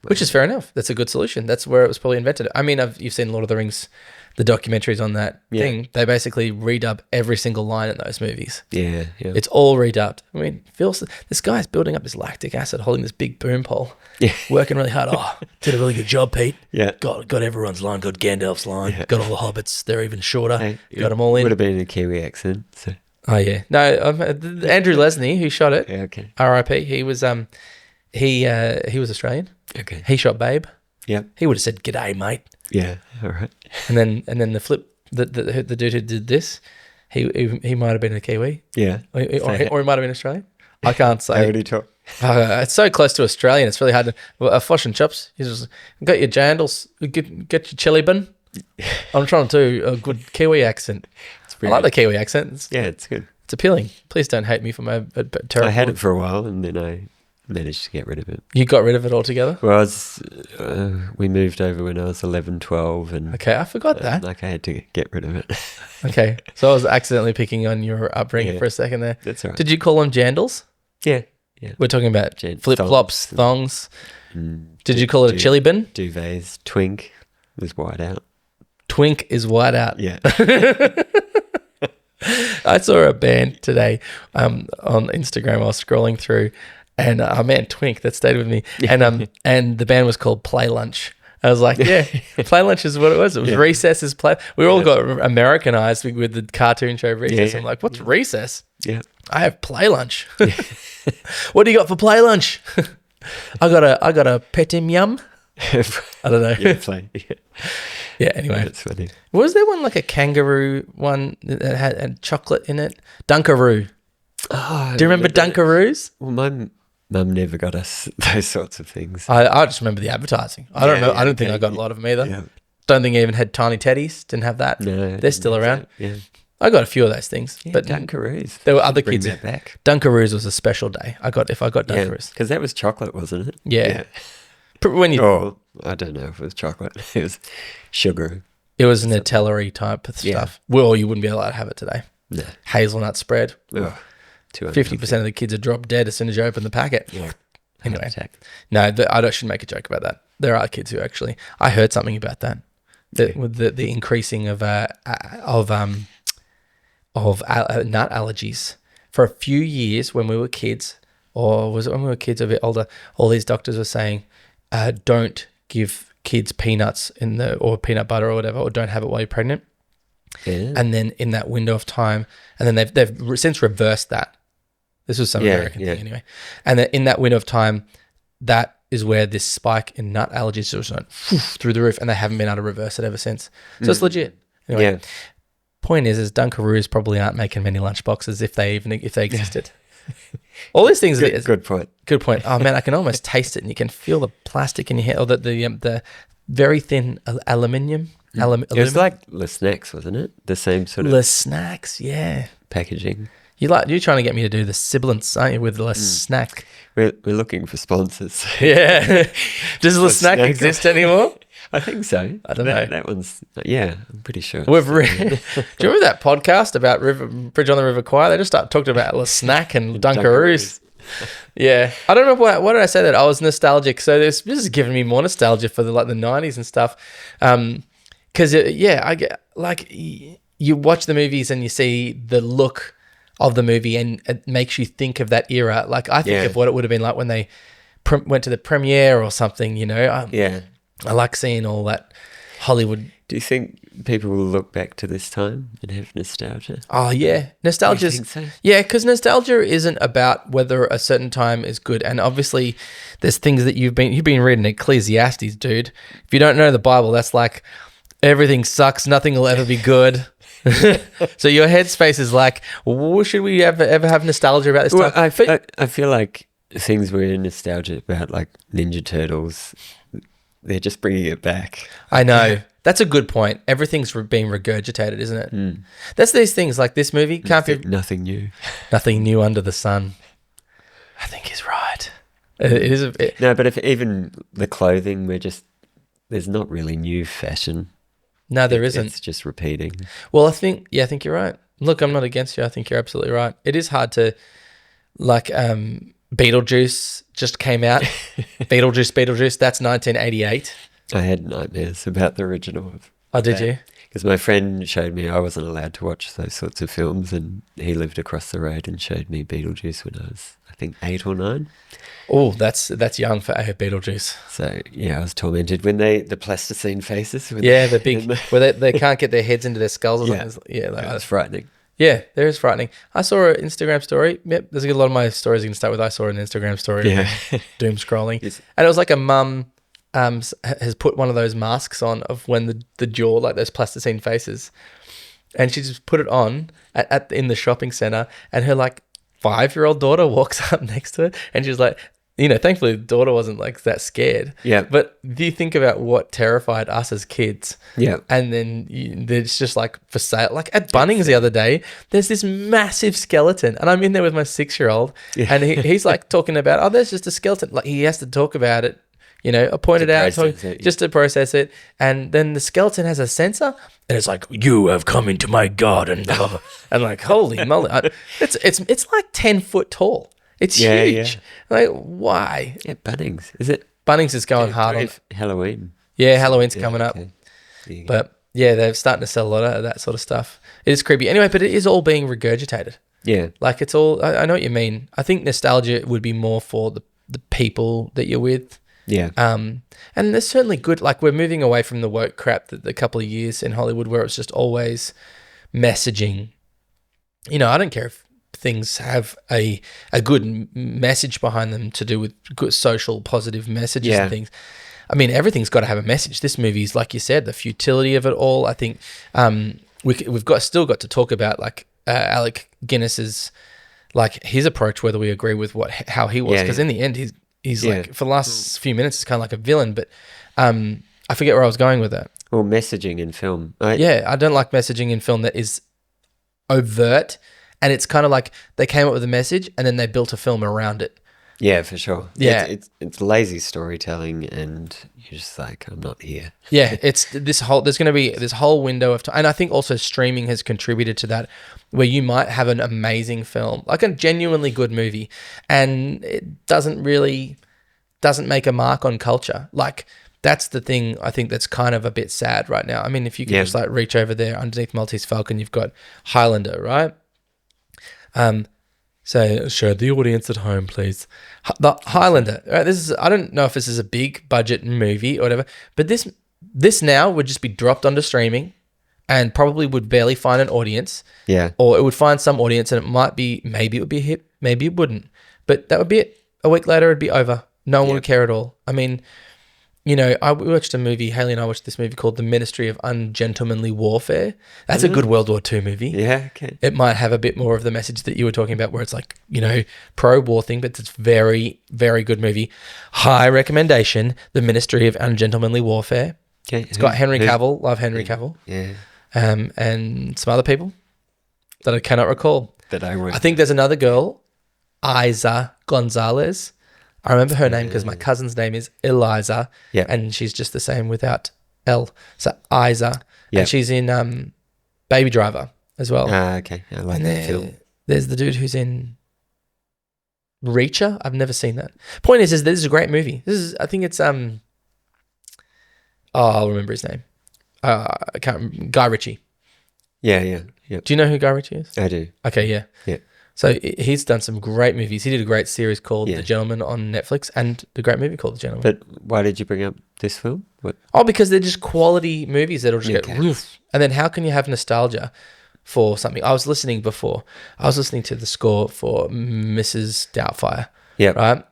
which is fair enough. That's a good solution. That's where it was probably invented. I mean, you've seen Lord of the Rings, the documentaries on that thing. They basically redub every single line in those movies. Yeah. It's all redubbed. I mean, this guy's building up this lactic acid, holding this big boom pole, working really hard. Oh, did a really good job, Pete. Yeah. Got everyone's line, got Gandalf's line, got all the hobbits. They're even shorter. Hey, got them all in. Would have been in a Kiwi accent. So. Oh yeah, no. Andrew Lesney, who shot it, okay. R.I.P. He was he was Australian. Okay. He shot Babe. Yep. He would have said "G'day, mate." Yeah. All right. And then the dude who did this, he might have been a Kiwi. Yeah. Or he might have been Australian. I can't say. How would he talk? It's so close to Australian. It's really hard to. Fosh and chops. He's just got your jandals. Get your chili bin. I'm trying to do a good Kiwi accent. I like the Kiwi accent. It's good. It's appealing. Please don't hate me for my terrible. I had it for a while and then I managed to get rid of it. You got rid of it altogether? Well, we moved over when I was 11, 12 and... Okay, I forgot that. I had to get rid of it. Okay, so I was accidentally picking on your upbringing for a second there. That's all right. Did you call them jandals? Yeah. We're talking about flip-flops, thongs. Did you call it a chili bin? Duvets. Twink was white out. Twink is white out. Yeah. I saw a band today on Instagram. I was scrolling through, and man, Twink, that stayed with me. And the band was called Play Lunch. I was like, yeah, Play Lunch is what it was. It was Recess's Play. We all got Americanized with the cartoon show Recess. Yeah. I'm like, what's Recess? Yeah. I have Play Lunch. What do you got for Play Lunch? I got a Petit Yum. I don't know. Yeah, play. Yeah. Yeah, anyway. That's funny. Was there one like a kangaroo one that had chocolate in it? Dunkaroo. Oh, Do you remember Dunkaroos? Well, my mum never got us those sorts of things. I just remember the advertising. I don't know. I don't think I got a lot of them either. Yeah. Don't think I even had Tiny Teddies. Didn't have that. No, They're still around. Yeah. I got a few of those things, Yeah, but Dunkaroos. there were other Bring kids. that back. Dunkaroos was a special day. If I got Yeah, Dunkaroos. because that was chocolate, wasn't it? Yeah. When you, Oh, I don't know if it was chocolate. It was sugar. it was Nutella-y type of Yeah. stuff. Well, you wouldn't be allowed to have it today. No. Hazelnut spread. Oh, 200 50% of the kids are drop dead as soon as you open the packet. Yeah. Anyway. Heart attack. No, I shouldn't make a joke about that. There are kids who actually. I heard something about that. With the increasing of nut allergies for a few years when we were kids, or was it when we were kids a bit older? All these doctors were saying, don't give kids peanuts or peanut butter or whatever, or don't have it while you're pregnant. Yeah. And then in that window of time, and then they've since reversed that. This was some American thing anyway. And then in that window of time, that is where this spike in nut allergies just went through the roof, and they haven't been able to reverse it ever since. So it's legit. Anyway, Yeah. point is Dunkaroos probably aren't making many lunchboxes if they existed. All these things. Good point. Good point. Oh man, I can almost taste it, and you can feel the plastic in your head, or the very thin aluminium. It was like Le Snacks, wasn't it? The same sort of Le Snacks, yeah. packaging. You're trying to get me to do the sibilance, aren't you, with Le Snack? We're looking for sponsors. Yeah. Does Le Snack Snack. exist anymore? I think so. I don't know. That one's, yeah, I'm pretty sure. Do you remember that podcast about Bridge on the River Kwai? They just talked about Le Snack and Dunkaroos. Yeah. I don't remember why did I say that? I was nostalgic. So this is giving me more nostalgia for the 90s and stuff. Because, I get, like, you watch the movies and you see the look of the movie, and it makes you think of that era. Like, I think of what it would have been like when they went to the premiere or something, you know? I like seeing all that Hollywood. Do you think people will look back to this time and have nostalgia? Oh, yeah. Nostalgia. You think so? Yeah, because nostalgia isn't about whether a certain time is good. And obviously, there's things that you've been reading Ecclesiastes, dude. If you don't know the Bible, that's like everything sucks, nothing will ever be good. So your headspace is like, should we ever have nostalgia about this time? Well, I feel like things we're nostalgic about, like Ninja Turtles, they're just bringing it back. I know. That's a good point. Everything's being regurgitated, isn't it? That's these things like this movie. Can't be Nothing new. nothing new under the sun. I think he's right. It is. No, but if even the clothing, there's not really new fashion. No, there isn't. It's just repeating. Well, I think you're right. Look, I'm not against you. I think you're absolutely right. It is hard to, like, Beetlejuice just came out. Beetlejuice. That's 1988. I had nightmares about the original. Oh, did you? Because my friend showed me, I wasn't allowed to watch those sorts of films, and he lived across the road and showed me Beetlejuice when I was, I think, 8 or 9. Oh, that's young for Beetlejuice. So, yeah, I was tormented when the plasticine faces. The big, where they can't get their heads into their skulls or something. Yeah, that was frightening. Yeah, there is frightening. I saw an Instagram story. Yep, there's a lot of my stories you can start with. I saw an Instagram story. Yeah. Doom scrolling. Yes. And it was like a mum has put one of those masks on of when the jaw, like those plasticine faces. And she just put it on in the shopping center, and her like 5-year-old daughter walks up next to it, and she's like, you know, thankfully the daughter wasn't like that scared. Yeah. But do you think about what terrified us as kids? Yeah. And then there's just like for sale, like at Bunnings the other day, there's this massive skeleton, and I'm in there with my 6-year-old, and he's like talking about, oh, there's just a skeleton. Like he has to talk about it, you know, I pointed out just to process it. And then the skeleton has a sensor, and it's like, you have come into my garden. And like, holy moly. It's like 10 foot tall. It's huge. Yeah. Like, why? Yeah, Bunnings. Is it? Bunnings is going hard on Halloween. Yeah, Halloween's coming up. Okay. But Yeah, they're starting to sell a lot of that sort of stuff. It is creepy. Anyway, but it is all being regurgitated. Yeah. Like it's all, I know what you mean. I think nostalgia would be more for the people that you're with. Yeah. And there's certainly good, like we're moving away from the woke crap that the couple of years in Hollywood where it's just always messaging. You know, I don't care if things have a good message behind them to do with good social positive messages and things. I mean, everything's got to have a message. This movie's, like you said, the futility of it all. I think we've still got to talk about like Alec Guinness's, like his approach, whether we agree with how he was, because in the end he's like, for the last few minutes, it's kind of like a villain. But I forget where I was going with that. Well, messaging in film. I don't like messaging in film that is overt, and it's kind of like they came up with a message and then they built a film around it. Yeah, for sure. Yeah, it's lazy storytelling, and you're just like, I'm not here. Yeah, it's there's going to be this whole window of time, and I think also streaming has contributed to that, where you might have an amazing film, like a genuinely good movie, and it doesn't make a mark on culture. Like that's the thing I think that's kind of a bit sad right now. I mean, if you could just like reach over there underneath Maltese Falcon, you've got Highlander, right? So show the audience at home, please. The Highlander. Right, I don't know if this is a big budget movie or whatever, but this now would just be dropped onto streaming, and probably would barely find an audience. Yeah. Or it would find some audience, and maybe it would be a hit, maybe it wouldn't. But that would be it. A week later, it'd be over. No one would care at all. I mean, you know, we watched a movie, Haley and I watched this movie called The Ministry of Ungentlemanly Warfare. That's a good World War II movie. Yeah, okay. It might have a bit more of the message that you were talking about, where it's like, you know, pro-war thing, but it's very, very good movie. High recommendation, The Ministry of Ungentlemanly Warfare. Okay. It's got Henry Cavill. Love Henry Cavill. Yeah. And some other people that I cannot recall. I think there's another girl, Isa Gonzalez. I remember her name because my cousin's name is Eliza, and she's just the same without L. So Isa, and she's in Baby Driver as well. Okay, I like that film. There's the dude who's in Reacher. I've never seen that. Point is this is a great movie. I think it's I'll remember his name. I can't remember. Guy Ritchie. Yeah. Do you know who Guy Ritchie is? I do. Okay, yeah. So he's done some great movies. He did a great series called The Gentleman on Netflix, and a great movie called The Gentleman. But why did you bring up this film? What? Oh, because they're just quality movies that'll just get woof. And then how can you have nostalgia for something? I was listening to the score for Mrs. Doubtfire. Yeah. Right?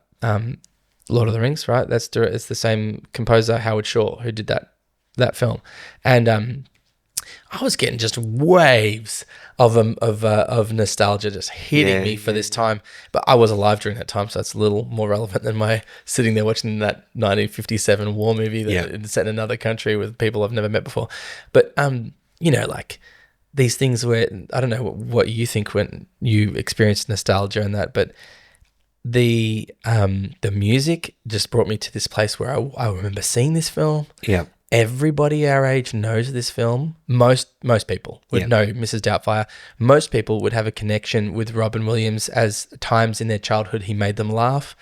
Lord of the Rings, right? It's the same composer, Howard Shore, who did that film. And I was getting just waves of nostalgia just hitting me for this time. But I was alive during that time, so it's a little more relevant than my sitting there watching that 1957 war movie that set in another country with people I've never met before. But you know, like these things where I don't know what you think when you experience nostalgia and that, but the music just brought me to this place where I remember seeing this film. Yeah. Everybody our age knows this film. Most people would know Mrs. Doubtfire. Most people would have a connection with Robin Williams as times in their childhood he made them laugh,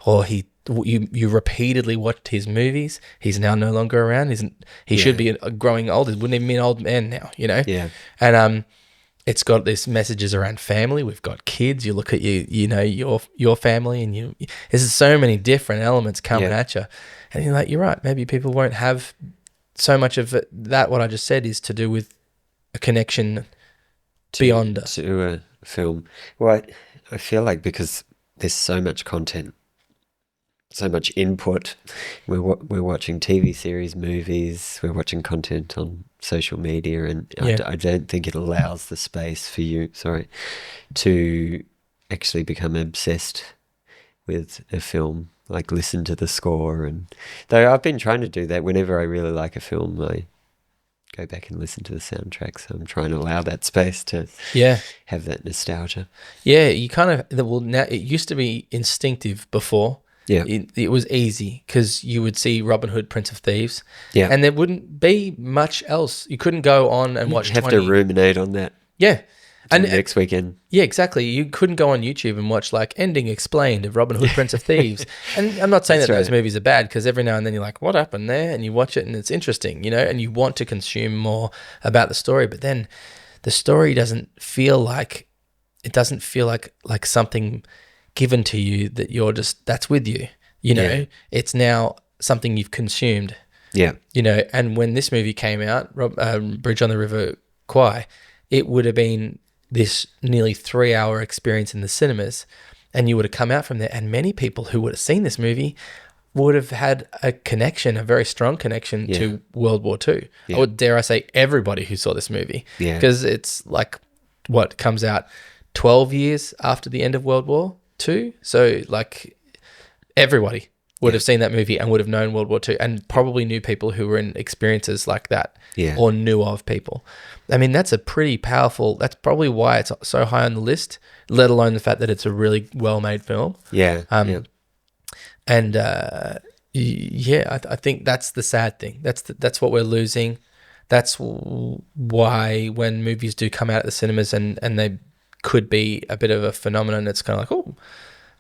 or you repeatedly watched his movies. He's now no longer around. He should be growing old. He wouldn't even be an old man now, you know? Yeah. And it's got these messages around family. We've got kids. You look at you know, your family, and there's so many different elements coming at you. And you're like, you're right. Maybe people won't have so much of it. That what I just said is to do with a connection beyond to a film. Well, I feel like because there's so much content, so much input. We're watching TV series, movies. We're watching content on social media, and I don't think it allows the space for you, to actually become obsessed with a film. Like listen to the score, and though I've been trying to do that whenever I really like a film, I go back and listen to the soundtrack. So I'm trying to allow that space to have that nostalgia. Yeah, you kind of now it used to be instinctive before. Yeah, it was easy because you would see Robin Hood, Prince of Thieves, and there wouldn't be much else. You couldn't go on and watch. You have to ruminate on that. Yeah. And next weekend. Yeah, exactly. You couldn't go on YouTube and watch like Ending Explained of Robin Hood, Prince of Thieves. And I'm not saying that those movies are bad, because every now and then you're like, what happened there? And you watch it and it's interesting, and you want to consume more about the story. But then the story doesn't feel like something given to you that that's with you. It's now something you've consumed. Yeah. And when this movie came out, Bridge on the River Kwai, it would have been this nearly 3-hour experience in the cinemas, and you would have come out from there, and many people who would have seen this movie would have had a very strong connection to World War II. Yeah. Or dare I say everybody who saw this movie. Yeah. Because it's like, what comes out 12 years after the end of World War II? So like everybody would have seen that movie and would have known World War II, and probably knew people who were in experiences like that, or knew of people. I mean, that's a pretty powerful, that's probably why it's so high on the list, let alone the fact that it's a really well-made film. Yeah. And I think that's the sad thing. That's what we're losing. That's why when movies do come out at the cinemas and they could be a bit of a phenomenon, it's kind of like, oh,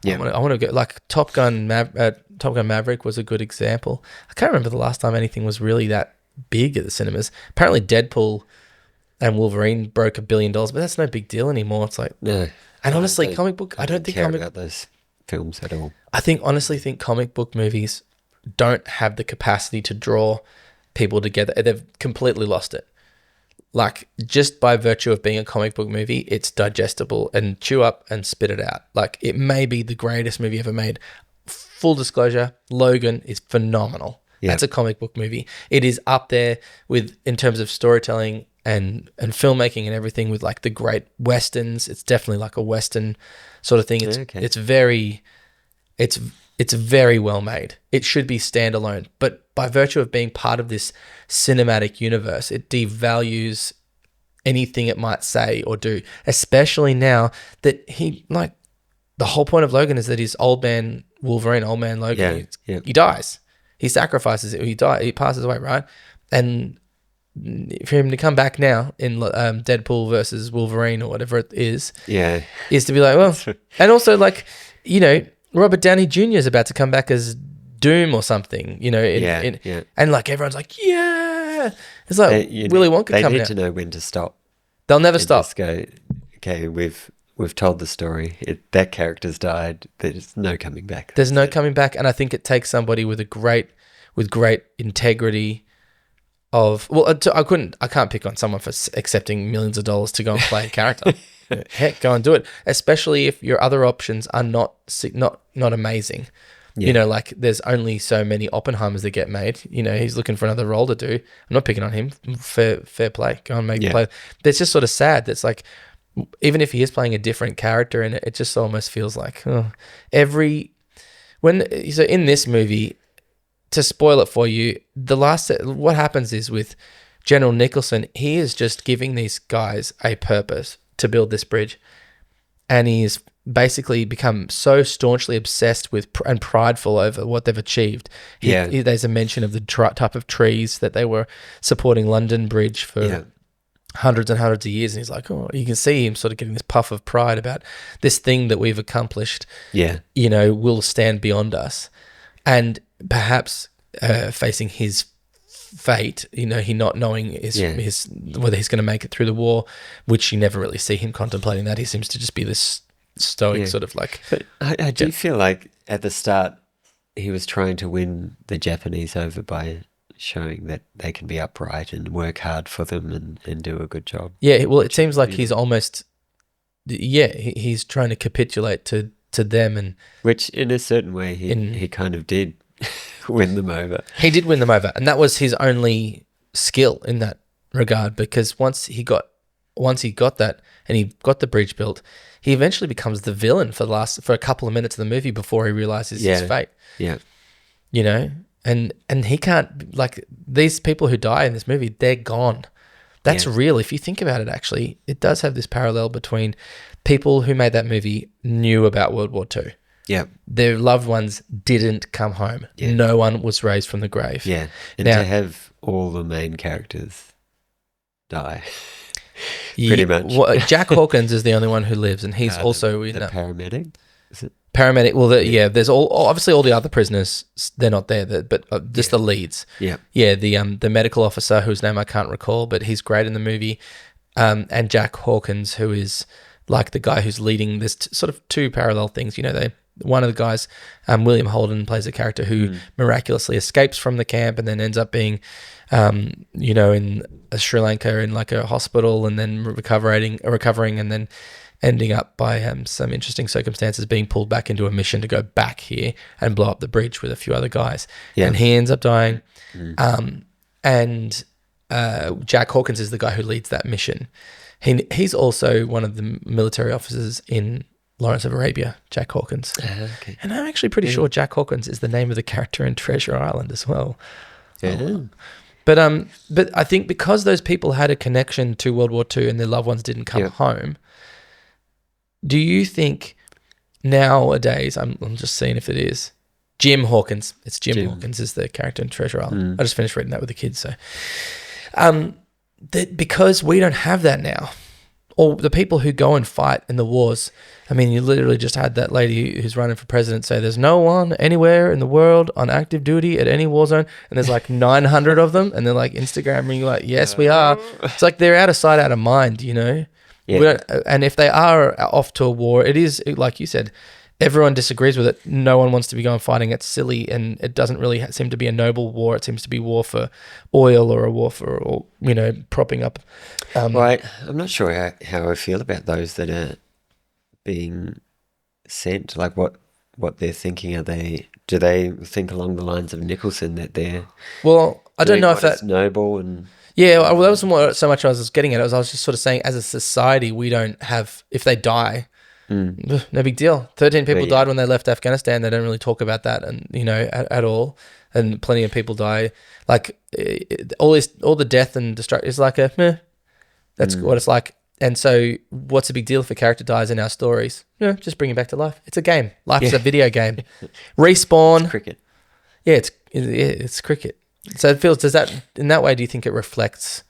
I want to go. Like Top Gun Maverick was a good example. I can't remember the last time anything was really that big at the cinemas. Apparently Deadpool and Wolverine broke $1 billion, but that's no big deal anymore. It's like, no. And honestly, I don't think care about those films at all. I honestly think comic book movies don't have the capacity to draw people together. They've completely lost it. Like, just by virtue of being a comic book movie, it's digestible and chew up and spit it out. Like, it may be the greatest movie ever made. Full disclosure, Logan is phenomenal. Yeah. That's a comic book movie. It is up there in terms of storytelling and filmmaking and everything, with like the great westerns. It's definitely like a western sort of thing. It's very well made. It should be standalone, but by virtue of being part of this cinematic universe, it devalues anything it might say or do, especially now that the whole point of Logan is that he's old man Wolverine, old man Logan, he dies. He sacrifices it. He passes away, right? And for him to come back now in Deadpool versus Wolverine or whatever it is to be like, well, and also like, Robert Downey Jr. is about to come back as Doom or something, and like everyone's like, yeah, it's like Willy Wonka coming out. They need to know when to stop. They'll never stop. Just go, okay, we've told the story. That character's died. There's no coming back. There's no coming back, and I think it takes somebody with great integrity. I can't pick on someone for accepting millions of dollars to go and play a character. Heck, go and do it, especially if your other options are not amazing. Like there's only so many Oppenheimers that get made. He's looking for another role to do. I'm not picking on him. Fair play. Go and make play. But it's just sort of sad. That's like, even if he is playing a different character in it, it just almost feels like so in this movie, to spoil it for you, what happens is with General Nicholson, he is just giving these guys a purpose to build this bridge, and he's basically become so staunchly obsessed with and prideful over what they've achieved. There's a mention of the type of trees that they were supporting London Bridge for hundreds and hundreds of years, and he's like, oh, you can see him sort of getting this puff of pride about this thing that we've accomplished. Will stand beyond us, and perhaps facing his fate, he not knowing his whether he's going to make it through the war, which you never really see him contemplating that. He seems to just be this stoic sort of like. But I do feel like at the start he was trying to win the Japanese over by showing that they can be upright and work hard for them and do a good job. Yeah, well, it seems like he's almost he's trying to capitulate to them, and which in a certain way he kind of did win them over. He did win them over, and that was his only skill in that regard, because once he got that and he got the bridge built, he eventually becomes the villain for a couple of minutes of the movie before he realizes his fate. Yeah. And he can't, like, these people who die in this movie, they're gone. That's real. If you think about it, actually, it does have this parallel between people who made that movie knew about World War II. Yeah. Their loved ones didn't come home. Yeah. No one was raised from the grave. Yeah. And now, to have all the main characters die. Pretty much. Well, Jack Hawkins is the only one who lives, and he's also in the paramedic. Is it? paramedic. Well, there's obviously all the other prisoners. They're not there, but just the leads. Yeah. Yeah, the medical officer whose name I can't recall, but he's great in the movie. And Jack Hawkins, who is like the guy who's leading this sort of two parallel things. One of the guys, William Holden, plays a character who miraculously escapes from the camp and then ends up being, in Sri Lanka in like a hospital, and then recovering and then ending up by some interesting circumstances being pulled back into a mission to go back here and blow up the bridge with a few other guys. Yeah. And he ends up dying. And Jack Hawkins is the guy who leads that mission. He's also one of the military officers in Lawrence of Arabia, Jack Hawkins. Okay. And I'm actually pretty sure Jack Hawkins is the name of the character in Treasure Island as well. Yeah. But I think because those people had a connection to World War II and their loved ones didn't come home, do you think nowadays, I'm just seeing if it is, Jim Hawkins. It's Jim Hawkins is the character in Treasure Island. I just finished reading that with the kids. So that because we don't have that now, or the people who go and fight in the wars, I mean, you literally just had that lady who's running for president say there's no one anywhere in the world on active duty at any war zone, and there's like 900 of them, and they're like Instagramming like, yes, we are. It's like they're out of sight, out of mind, Yeah. And if they are off to a war, it is, like you said, everyone disagrees with it. No one wants to be going fighting. It's silly, and it doesn't really seem to be a noble war. It seems to be war for oil or a war for, propping up. I'm not sure how I feel about those that are being sent. Like what they're thinking. Do they think along the lines of Nicholson that they're? Well, I don't know if that's noble and. Yeah, well, that was more so much I was getting at. I was just sort of saying, as a society, we don't have. If they die. No big deal. 13 people died when they left Afghanistan. They don't really talk about that, and at all. And plenty of people die. Like all the death and destruction is like a meh. That's what it's like. And so, what's a big deal if a character dies in our stories? Just bring him back to life. It's a game. Life is a video game. Respawn. It's cricket. Yeah, it's cricket. So it feels. Does that in that way? Do you think it reflects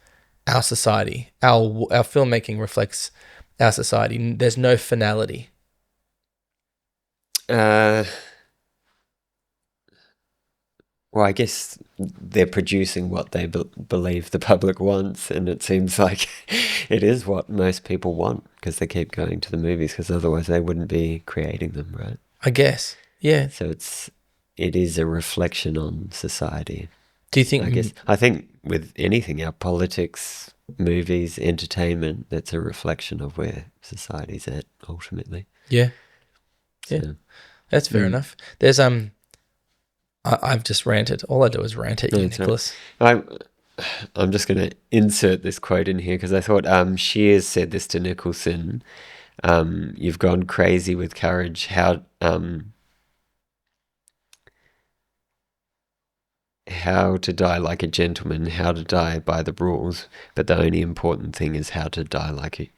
our society? Our filmmaking reflects our society. There's no finality. Well, I guess they're producing what they believe the public wants, and it seems like it is what most people want because they keep going to the movies, because otherwise they wouldn't be creating them, right? I guess, yeah. So it is a reflection on society. Do you think? I think with anything, our politics, movies, entertainment, that's a reflection of where society's at ultimately. Yeah. So, yeah, that's fair enough. There's I've just ranted. All I do is rant at you, Nicholas. I'm just going to insert this quote in here because I thought Shears said this to Nicholson. You've gone crazy with courage. How to die like a gentleman, how to die by the rules, but the only important thing is how to die like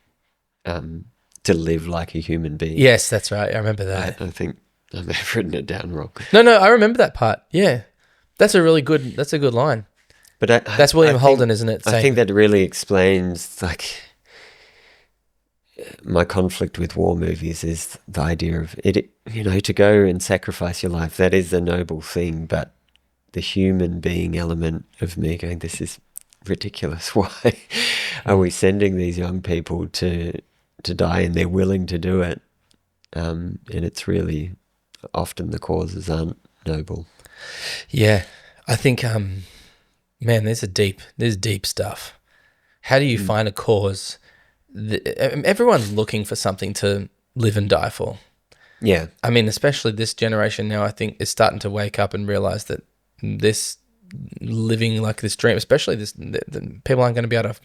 to live like a human being. Yes, that's right. I remember that. I think I may have written it down wrong. No, I remember that part. Yeah, that's a good line. But that's William Holden, isn't it? I think that really explains like my conflict with war movies is the idea of it. To go and sacrifice your life, that is a noble thing, but the human being element of me going, this is ridiculous. Why are we sending these young people to die, and they're willing to do it? And it's really often the causes aren't noble. Yeah, I think, man, there's deep stuff. How do you find a cause? Everyone's looking for something to live and die for. Yeah. I mean, especially this generation now, I think, is starting to wake up and realize that this living like this dream, especially this, the people aren't going to be able to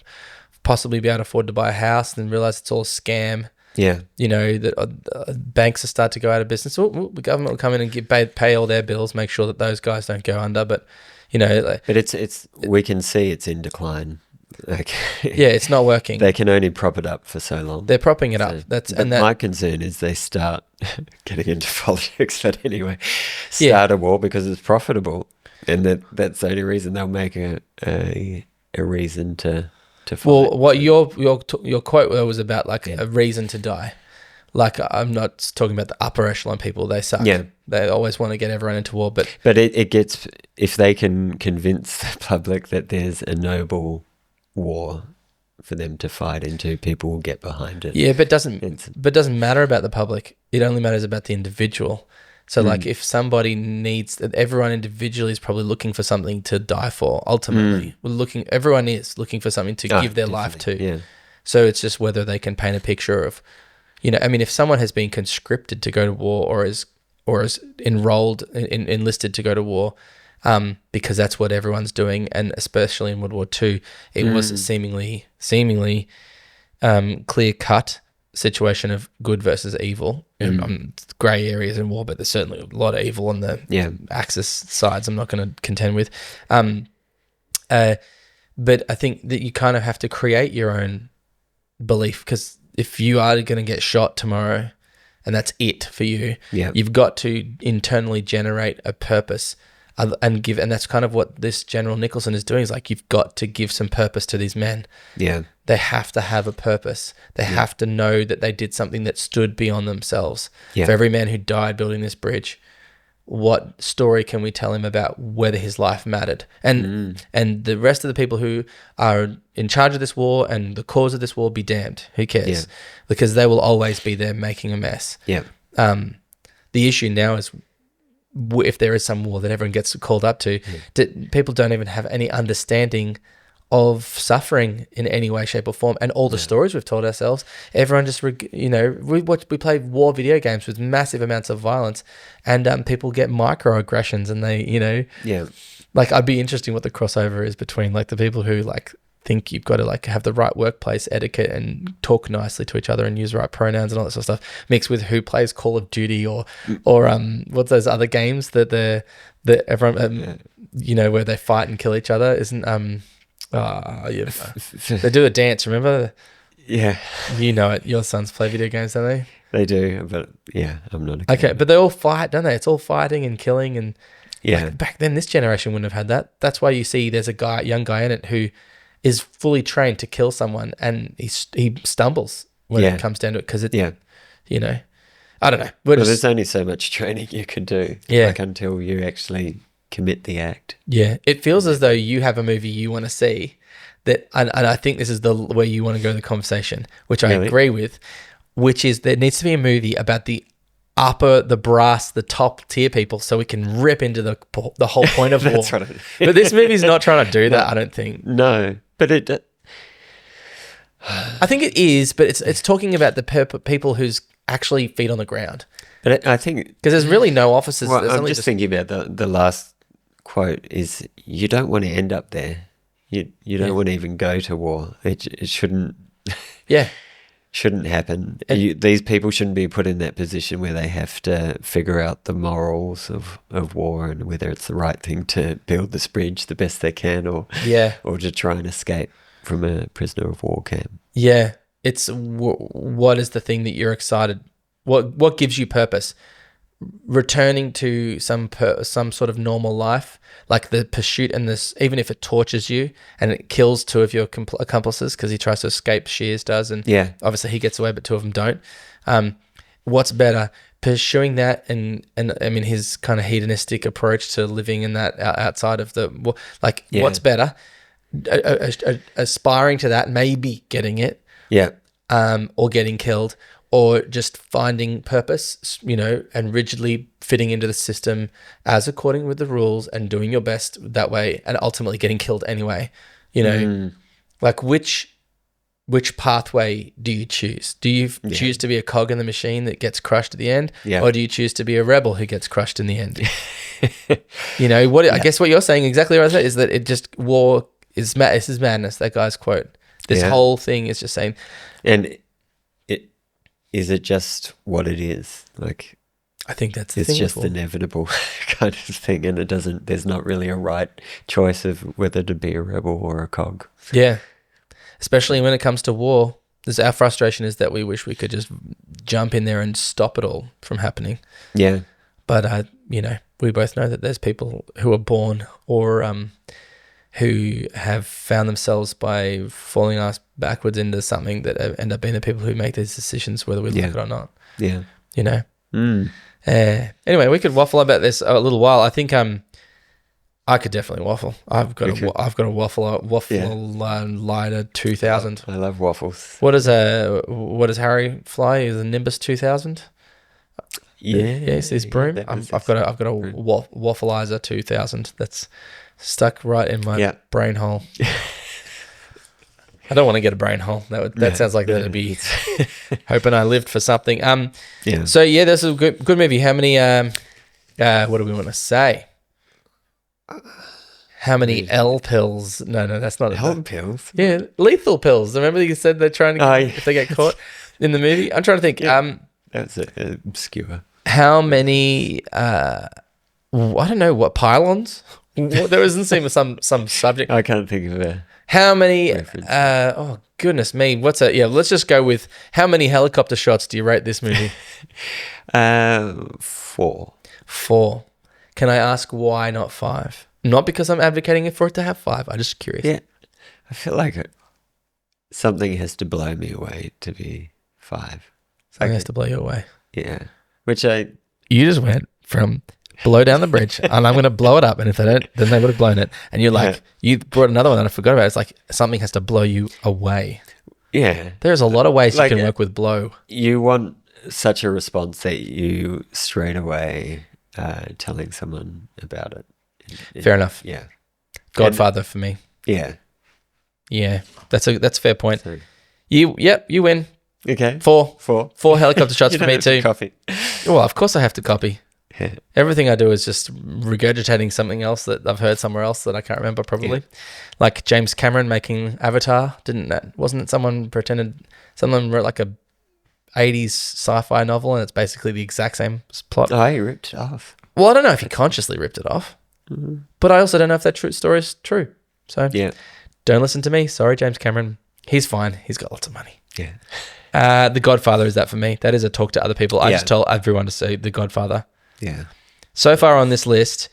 possibly be able to afford to buy a house, and realize it's all a scam. Yeah. That banks will start to go out of business. The government will come in and pay all their bills, make sure that those guys don't go under. But, but it's we can see it's in decline. Like, yeah, it's not working. They can only prop it up for so long. They're propping it up. My concern is they start getting into politics. But anyway, start a war because it's profitable, and that's the only reason they'll make a reason to to fight. Well, what your quote was about, like a reason to die. Like, I'm not talking about the upper echelon people. They suck. Yeah. They always want to get everyone into war. But it gets, if they can convince the public that there's a noble war for them to fight into, people will get behind it. yeah, but it doesn't matter about the public. It only matters about the individual. So like, if somebody needs, everyone individually is probably looking for something to die for. Ultimately, everyone is looking for something to give their life to. Yeah. So it's just whether they can paint a picture of, I mean, if someone has been conscripted to go to war or is enrolled, enlisted to go to war, because that's what everyone's doing, and especially in World War II, it was a seemingly clear cut situation of good versus evil. Grey areas in war, but there's certainly a lot of evil on the Axis sides. I'm not going to contend with. But I think that you kind of have to create your own belief, because if you are going to get shot tomorrow and that's it for you, you've got to internally generate a purpose and that's kind of what this General Nicholson is doing, is like, you've got to give some purpose to these men. Yeah. They have to have a purpose. They have to know that they did something that stood beyond themselves. Yeah. For every man who died building this bridge, what story can we tell him about whether his life mattered? And the rest of the people who are in charge of this war and the cause of this war, be damned. Who cares? Yeah. Because they will always be there making a mess. Yeah. The issue now is, if there is some war that everyone gets called up to, people don't even have any understanding of suffering in any way, shape or form. And all the stories we've told ourselves, everyone just, we play war video games with massive amounts of violence, and people get microaggressions, and they, like, I'd be interested in what the crossover is between, like, the people who, like, think you've got to, like, have the right workplace etiquette and talk nicely to each other and use the right pronouns and all that sort of stuff, mixed with who plays Call of Duty or what's those other games that everyone where they fight and kill each other, isn't they do a dance, remember? Yeah, you know it. Your sons play video games, don't they? They do, but I'm not okay. But they all fight, don't they? It's all fighting and killing, and like, back then this generation wouldn't have had that. That's why you see there's a young guy in it who is fully trained to kill someone, and he stumbles when it comes down to it, because it's I don't know. There's only so much training you can do, like, until you actually commit the act. Yeah, it feels as though you have a movie you want to see that, and I think this is the where you want to go in the conversation, which I agree with, which is there needs to be a movie about the brass, the top tier people, so we can rip into the whole point of war. But this movie's not trying to do that, I don't think. No, but it. I think it is, but it's talking about the people who's actually feet on the ground. But I think, because there's really no officers. Well, I'm just thinking about the last quote is, you don't want to end up there. You don't want to even go to war. It shouldn't. Shouldn't happen. These people shouldn't be put in that position where they have to figure out the morals of war, and whether it's the right thing to build this bridge the best they can, or to try and escape from a prisoner of war camp. Yeah, it's what is the thing that you're excited? What gives you purpose? Returning to some sort of normal life, like the pursuit, and this, even if it tortures you and it kills two of your accomplices, because he tries to escape, Shears does, and obviously he gets away, but two of them don't. What's better, pursuing that, and I mean, his kind of hedonistic approach to living in that outside of the, like, what's better, aspiring to that, maybe getting it, or getting killed, or just finding purpose, and rigidly fitting into the system as according with the rules, and doing your best that way, and ultimately getting killed anyway. Like, which pathway do you choose? Do you choose to be a cog in the machine that gets crushed at the end, or do you choose to be a rebel who gets crushed in the end? I guess what you're saying, exactly what I said, is that it just, war is this is madness. That guy's quote. This whole thing is just saying, and. Is it just what it is? Like, I think that's the thing. It's just inevitable kind of thing, and there's not really a right choice of whether to be a rebel or a cog. Yeah. Especially when it comes to war. Our frustration is that we wish we could just jump in there and stop it all from happening. Yeah. But, we both know that there's people who are born or who have found themselves by falling ass backwards into something that end up being the people who make these decisions, whether we like it or not. Yeah. You know? Mm. Anyway, we could waffle about this a little while. I think I could definitely waffle. I've got a waffle lighter 2000. I love waffles. What does Harry fly? Is a Nimbus 2000? Yes, this broom. I've got a waffleizer 2000 that's stuck right in my brain hole. I don't want to get a brain hole. That sounds like that'd be hoping I lived for something. So yeah, that's a good movie. How many? What do we want to say? How many L pills? No, that's not L pills. Yeah, lethal pills. Remember you said they're trying to if they get caught in the movie. I'm trying to think. That's obscure. How many? I don't know what pylons. There doesn't seem some subject. I can't think of a. How many? Oh goodness me! What's that? Yeah, let's just go with how many helicopter shots do you rate this movie? 4. 4. Can I ask why not 5? Not because I'm advocating for it to have 5. I'm just curious. Yeah, I feel like something has to blow me away to be 5. Something has to blow you away. Yeah, You just went from blow down the bridge and I'm going to blow it up, and if they don't, then they would have blown it. And you're like, you brought another one and I forgot about it. It's like something has to blow you away. Yeah. There's a lot of ways you can work with blow. You want such a response that you straight away telling someone about it. Fair enough. Yeah. Godfather for me. Yeah. Yeah. That's a fair point. So, You win. okay. 4 helicopter shots You for don't me have to too. copy. Well, of course I have to copy. Yeah. Everything I do is just regurgitating something else that I've heard somewhere else that I can't remember probably. Like James Cameron making Avatar, wasn't it someone wrote like a 80s sci-fi novel and it's basically the exact same plot. Oh, he ripped it off. Well, I don't know if he consciously ripped it off, but I also don't know if that story is true. So don't listen to me. Sorry, James Cameron. He's fine. He's got lots of money. Yeah. The Godfather is that for me. That is a talk to other people. I just tell everyone to see The Godfather. Yeah. So far on this list,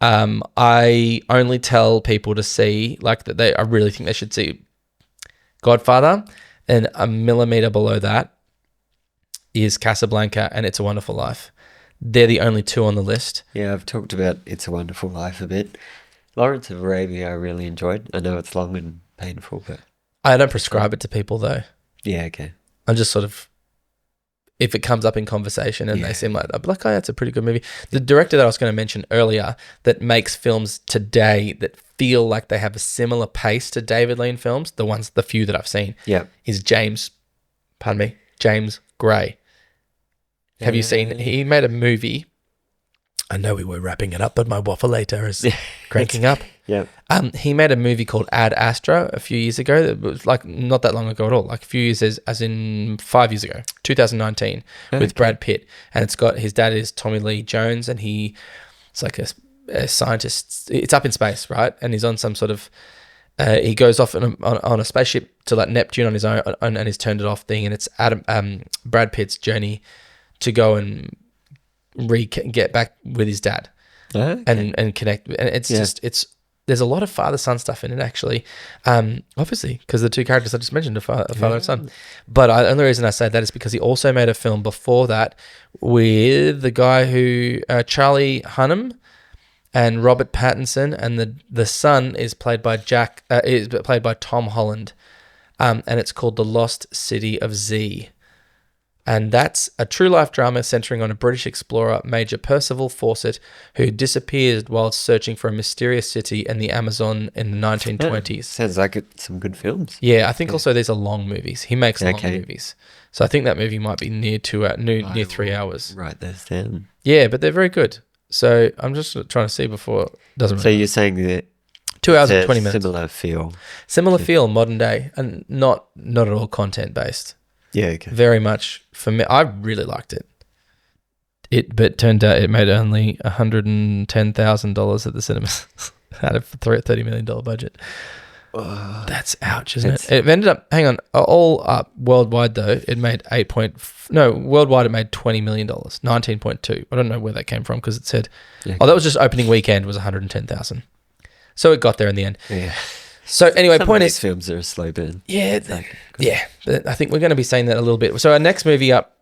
I only tell people to see I really think they should see Godfather, and a millimeter below that is Casablanca and It's a Wonderful Life. They're the only 2 on the list. Yeah, I've talked about It's a Wonderful Life a bit. Lawrence of Arabia I really enjoyed. I know it's long and painful, but... I don't prescribe it to people though. Yeah, okay. I'm just sort of... If it comes up in conversation and they seem like, I'll be like, oh, that's a pretty good movie. The director that I was going to mention earlier that makes films today that feel like they have a similar pace to David Lean films, the few that I've seen, is James Gray. Have you seen, he made a movie, I know we were wrapping it up, but my waffle-later is cranking up. Yeah. He made a movie called Ad Astra a few years ago. It was like not that long ago at all, like a few years as in 5 years ago, 2019, with Brad Pitt. And it's got, his dad is Tommy Lee Jones, and it's like a scientist. It's up in space, right? And he's on some sort of, he goes off on a spaceship to like Neptune on his own, and he's turned it off thing. And it's Brad Pitt's journey to go and get back with his dad and connect. And it's just, there's a lot of father-son stuff in it, actually. Obviously, because the 2 characters I just mentioned are father and son. But the only reason I say that is because he also made a film before that with the guy who, Charlie Hunnam and Robert Pattinson, and the son is played by Tom Holland, and it's called The Lost City of Z. And that's a true life drama centering on a British explorer, Major Percival Fawcett, who disappeared while searching for a mysterious city in the Amazon in the 1920s. Sounds like some good films. Yeah, I think also these are long movies. He makes long movies. So I think that movie might be near 3 hours. Write those down. Yeah, but they're very good. So I'm just trying to see before. So you're saying that 2 hours and 20 minutes. Similar feel, modern day, and not at all content based. Yeah, okay. Very much for me. I really liked it. But turned out it made only $110,000 at the cinemas out of a $30 million budget. That's ouch, isn't it? It ended up, hang on, all up worldwide though, it made worldwide it made $20 million, 19.2. I don't know where that came from because it said, that was just opening weekend was 110,000. So it got there in the end. Yeah. So anyway, Some point of these is, films are a slow burn. yeah, Like, yeah. But I think we're going to be saying that a little bit. So our next movie up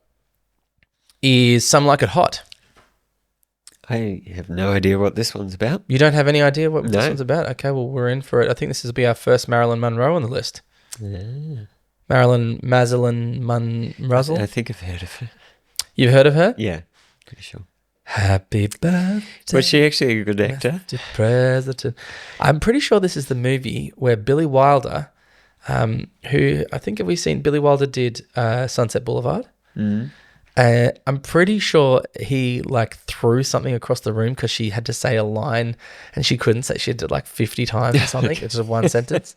is Some Like It Hot. I have no idea what this one's about. You don't have any idea what this No. one's about? Okay, well, we're in for it. I think this will be our first Marilyn Monroe on the list. Yeah. Marilyn Monroe. I think I've heard of her. You've heard of her? Yeah, pretty sure. Happy birthday. Was she actually a good actor? Mr. President. I'm pretty sure this is the movie where Billy Wilder, who I think have we seen Billy Wilder did Sunset Boulevard. Mm. I'm pretty sure he like threw something across the room because she had to say a line and she couldn't say. She had to like 50 times or something. It's just one sentence.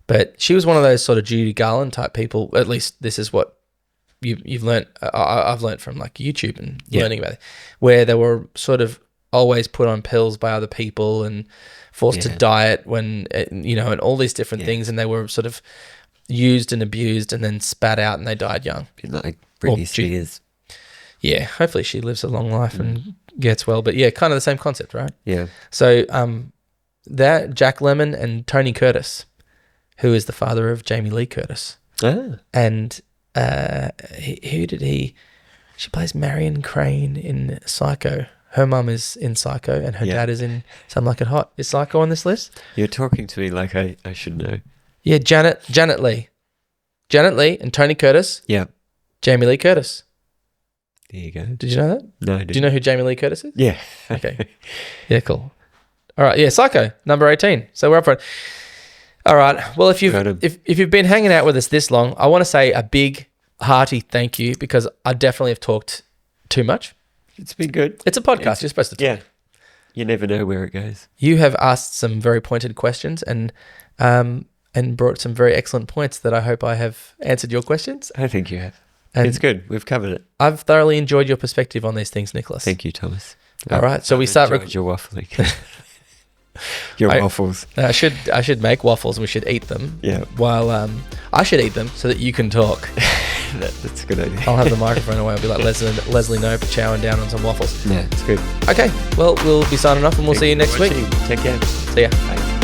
But she was one of those sort of Judy Garland type people. At least this is what you've learned. I've learned from like YouTube and learning about it, where they were sort of always put on pills by other people and forced to diet when, and all these different things. And they were sort of used and abused and then spat out and they died young. Like Britney Spears. Yeah, hopefully she lives a long life and gets well. But yeah, kind of the same concept, right? Yeah. So that Jack Lemmon and Tony Curtis, who is the father of Jamie Lee Curtis. Ah. And she plays Marion Crane in Psycho. Her mum is in Psycho and her dad is in Some Like It Hot. Is Psycho on this list? You're talking to me like I should know. Yeah, Janet Lee. Janet Lee and Tony Curtis. Yeah. Jamie Lee Curtis. There you go. Did you know that? No, I didn't. Do you know who Jamie Lee Curtis is? Yeah. Okay. Yeah, cool. All right. Yeah, Psycho, number 18. So we're up for it. All right. Well, if you've been hanging out with us this long, I want to say a big, hearty thank you because I definitely have talked too much. It's been good. It's a podcast. You're supposed to talk. Yeah. You never know where it goes. You have asked some very pointed questions and brought some very excellent points that I hope I have answered your questions. I think you have. And it's good. We've covered it. I've thoroughly enjoyed your perspective on these things, Nicholas. Thank you, Thomas. All right. So we start... Your waffling. Your waffles. I should make waffles and we should eat them. Yeah. While I should eat them so that you can talk. That's a good idea. I'll have the microphone away. I'll be like Leslie Knope chowing down on some waffles. Yeah, it's good. Okay. Well, we'll be signing off and we'll see you next week. Take care. See ya. Bye.